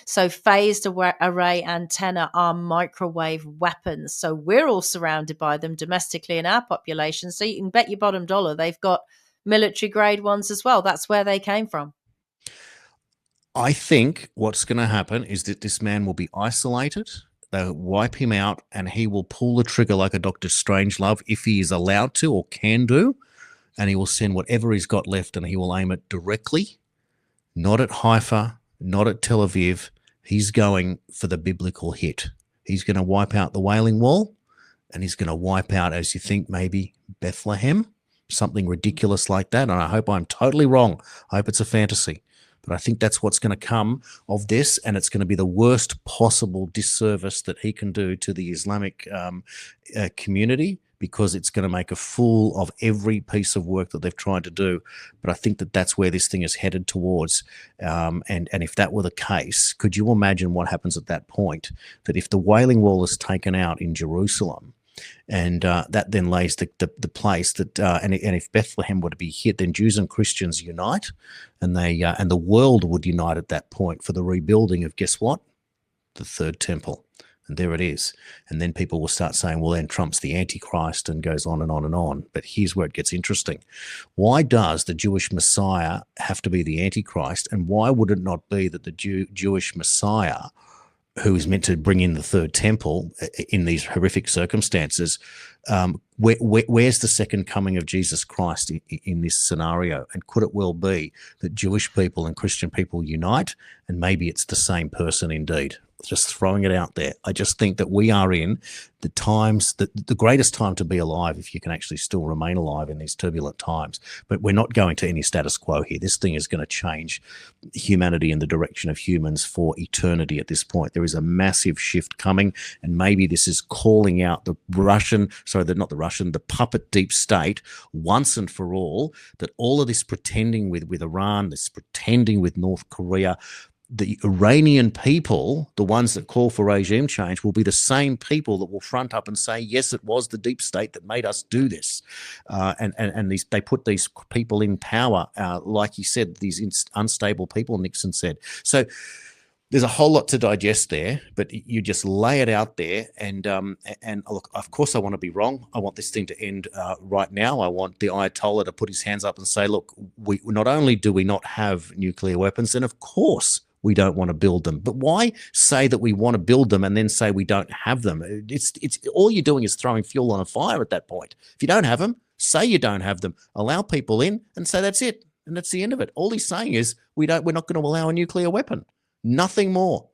Speaker 4: So phased array antenna are microwave weapons. So we're all surrounded by them domestically in our population. So you can bet your bottom dollar they've got military grade ones as well. That's where they came from.
Speaker 3: I think what's going to happen is that this man will be isolated. They'll wipe him out, and he will pull the trigger like a Dr. Strangelove if he is allowed to or can do, and he will send whatever he's got left, and he will aim it directly, not at Haifa, not at Tel Aviv. He's going for the biblical hit. He's going to wipe out the Wailing Wall, and he's going to wipe out, as you think, maybe Bethlehem. Something ridiculous like that. And I hope I'm totally wrong. I hope it's a fantasy. But I think that's what's going to come of this, and it's going to be the worst possible disservice that he can do to the Islamic community, because it's going to make a fool of every piece of work that they've tried to do. But I think that that's where this thing is headed towards. And if that were the case, could you imagine what happens at that point? That if the Wailing Wall is taken out in Jerusalem, and that then lays the place that, and if Bethlehem were to be hit, then Jews and Christians unite, and the world would unite at that point for the rebuilding of, guess what? The third temple. And there it is. And then people will start saying, well, then Trump's the Antichrist, and goes on and on and on. But here's where it gets interesting. Why does the Jewish Messiah have to be the Antichrist? And why would it not be that the Jewish Messiah, who is meant to bring in the third temple in these horrific circumstances, where's the second coming of Jesus Christ in this scenario? And could it well be that Jewish people and Christian people unite, and maybe it's the same person indeed? Just throwing it out there. I just think that we are in the times, the greatest time to be alive, if you can actually still remain alive in these turbulent times. But we're not going to any status quo here. This thing is going to change humanity in the direction of humans for eternity at this point. There is a massive shift coming, and maybe this is calling out the puppet deep state once and for all, that all of this pretending with Iran, this pretending with North Korea, the Iranian people, the ones that call for regime change, will be the same people that will front up and say, yes, it was the deep state that made us do this. They put these people in power, like you said, these unstable people, Nixon said. So there's a whole lot to digest there, but you just lay it out there. And look, of course, I want to be wrong. I want this thing to end right now. I want the Ayatollah to put his hands up and say, look, we not only do we not have nuclear weapons, and of course, we don't want to build them. But why say that we want to build them and then say we don't have them? It's all you're doing is throwing fuel on a fire at that point. If you don't have them, say you don't have them. Allow people in and say that's it, and that's the end of it. All he's saying is we're not going to allow a nuclear weapon. Nothing more.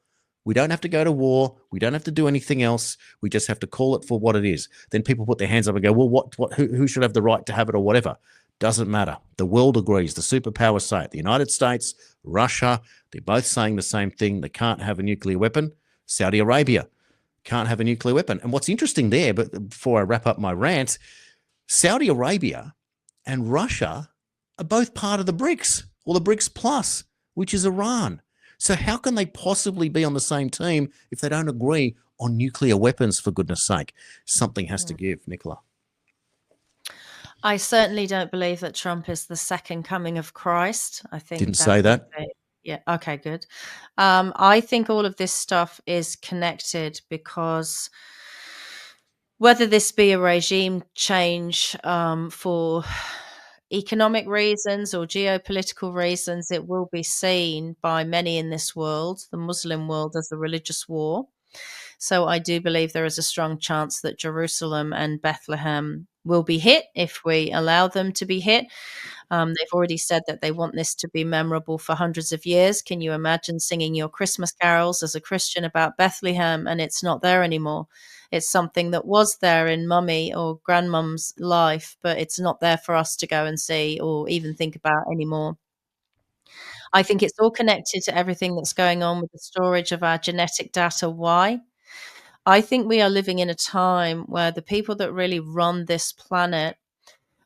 Speaker 3: We don't have to go to war. We don't have to do anything else. We just have to call it for what it is. Then people put their hands up and go, well, who should have the right to have it or whatever? Doesn't matter. The world agrees. The superpowers say it. The United States, Russia, they're both saying the same thing. They can't have a nuclear weapon. Saudi Arabia can't have a nuclear weapon. And what's interesting there, but before I wrap up my rant, Saudi Arabia and Russia are both part of the BRICS, or the BRICS Plus, which is Iran. So how can they possibly be on the same team if they don't agree on nuclear weapons, for goodness sake? Something has to give, Nicola.
Speaker 4: I certainly don't believe that Trump is the second coming of Christ. I think
Speaker 3: Didn't say that.
Speaker 4: Yeah. Okay, good. I think all of this stuff is connected because whether this be a regime change for economic reasons or geopolitical reasons, it will be seen by many in this world, the Muslim world, as a religious war. So I do believe there is a strong chance that Jerusalem and Bethlehem will be hit if we allow them to be hit. They've already said that they want this to be memorable for hundreds of years. Can you imagine singing your Christmas carols as a Christian about Bethlehem and it's not there anymore? It's something that was there in mummy or grandmum's life, but it's not there for us to go and see or even think about anymore. I think it's all connected to everything that's going on with the storage of our genetic data. Why? I think we are living in a time where the people that really run this planet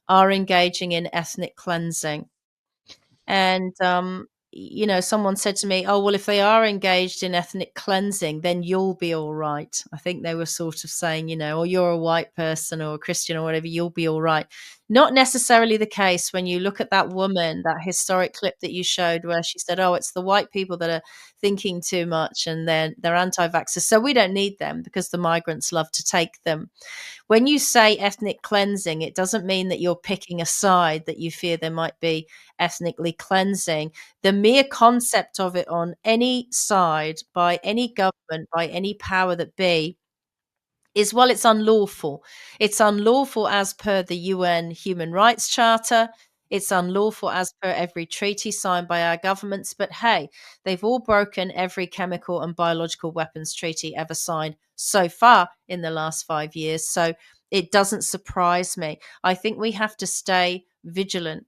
Speaker 4: are engaging in ethnic cleansing. And, someone said to me, oh, well, if they are engaged in ethnic cleansing, then you'll be all right. I think they were sort of saying, or you're a white person or a Christian or whatever, you'll be all right. Not necessarily the case when you look at that woman, that historic clip that you showed where she said, oh, it's the white people that are thinking too much and they're anti-vaxxers. So we don't need them because the migrants love to take them. When you say ethnic cleansing, it doesn't mean that you're picking a side that you fear there might be ethnically cleansing. The mere concept of it on any side by any government, by any power that be, is, well, it's unlawful. It's unlawful as per the UN Human Rights Charter. It's unlawful as per every treaty signed by our governments. But hey, they've all broken every chemical and biological weapons treaty ever signed so far in the last 5 years. So it doesn't surprise me. I think we have to stay vigilant.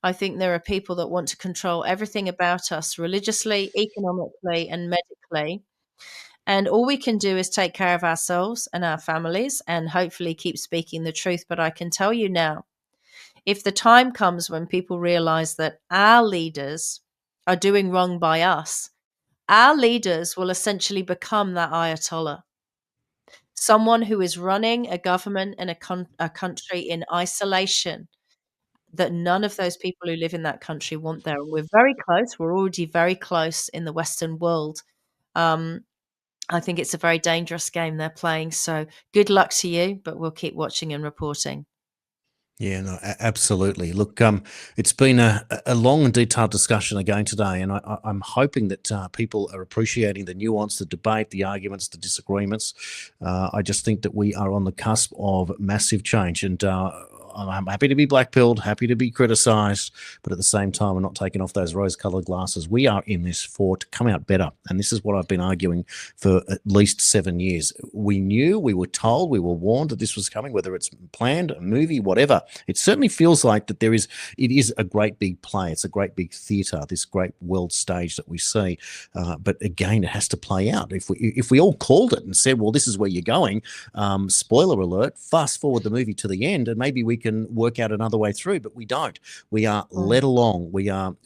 Speaker 4: I think there are people that want to control everything about us religiously, economically, and medically. And all we can do is take care of ourselves and our families and hopefully keep speaking the truth. But I can tell you now, if the time comes when people realize that our leaders are doing wrong by us, our leaders will essentially become that Ayatollah. Someone who is running a government and a country in isolation that none of those people who live in that country want there. And we're very close. We're already very close in the Western world. I think it's a very dangerous game they're playing. So good luck to you, but we'll keep watching and reporting.
Speaker 3: Yeah, no, absolutely. Look, it's been a long and detailed discussion again today, and I'm hoping that people are appreciating the nuance, the debate, the arguments, the disagreements. I just think that we are on the cusp of massive change, and I'm happy to be blackpilled, happy to be criticised, but at the same time, I'm not taking off those rose-coloured glasses. We are in this for to come out better, and this is what I've been arguing for at least 7 years. We knew, we were told, we were warned that this was coming, whether it's planned, a movie, whatever. It certainly feels like that it is a great big play. It's a great big theatre, this great world stage that we see. But again, it has to play out. If we all called it and said, well, this is where you're going, spoiler alert, fast forward the movie to the end, and maybe we can work out another way through, but we don't. We are led along. We are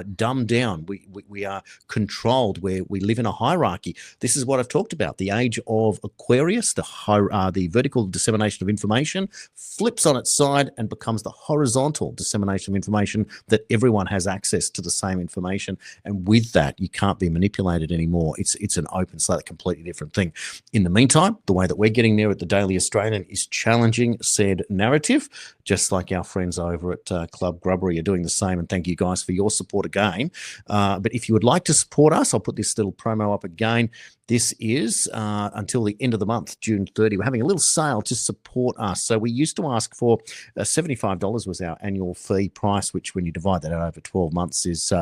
Speaker 3: dumbed down. We are controlled. We live in a hierarchy. This is what I've talked about. The age of Aquarius, the vertical dissemination of information flips on its side and becomes the horizontal dissemination of information, that everyone has access to the same information. And with that, you can't be manipulated anymore. It's an open slate, a completely different thing. In the meantime, the way that we're getting there at the Daily Australian is challenging said narrative, just like our friends over at Club Grubbery are doing the same. And thank you guys for your support again. But if you would like to support us, I'll put this little promo up again. This is until the end of the month, June 30. We're having a little sale to support us. So we used to ask for $75 was our annual fee price, which when you divide that out over 12 months is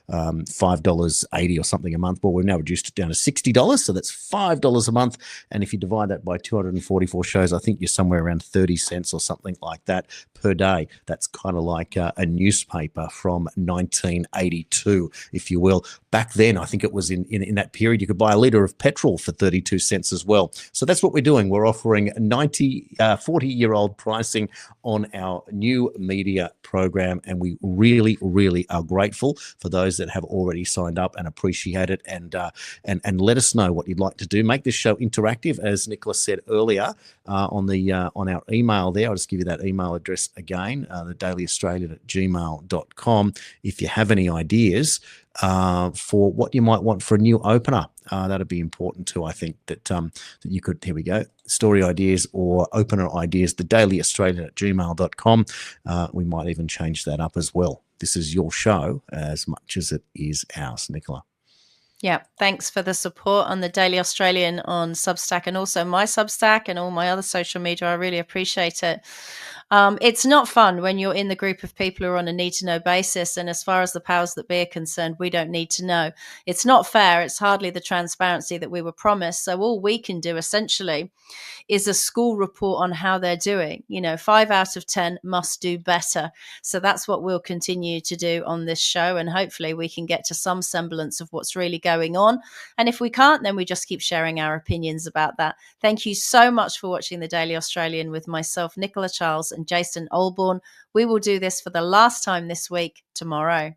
Speaker 3: $5.80 or something a month. Well, we've now reduced it down to $60. So that's $5 a month. And if you divide that by 244 shows, I think you're somewhere around 30 cents or something like that per day. That's kind of like a newspaper from 1982, if you will. Back then, I think it was in that period, you could buy a litre of petrol for 32 cents as well. So that's what we're doing. We're offering 40-year-old pricing on our new media program, and we really, really are grateful for those that have already signed up and appreciate it. And let us know what you'd like to do. Make this show interactive, as Nicola said earlier on our email there. I'll just give you that email address again, thedailyaustralian@gmail.com. If you have any ideas for what you might want for a new opener, that'd be important too. I think that you could, here we go, story ideas or opener ideas, thedailyaustralian@gmail.com. We might even change that up as well. This is your show as much as it is ours, Nicola.
Speaker 4: Yeah, thanks for the support on the Daily Australian on Substack, and also my Substack and all my other social media. I really appreciate it. It's not fun when you're in the group of people who are on a need-to-know basis, and as far as the powers that be are concerned, we don't need to know. It's not fair. It's hardly the transparency that we were promised. So all we can do essentially is a school report on how they're doing. 5 out of 10 must do better. So that's what we'll continue to do on this show, and hopefully we can get to some semblance of what's really going on. And if we can't, then we just keep sharing our opinions about that. Thank you so much for watching the Daily Australian with myself, Nicola Charles, and Jason Olbourne. We will do this for the last time this week, tomorrow.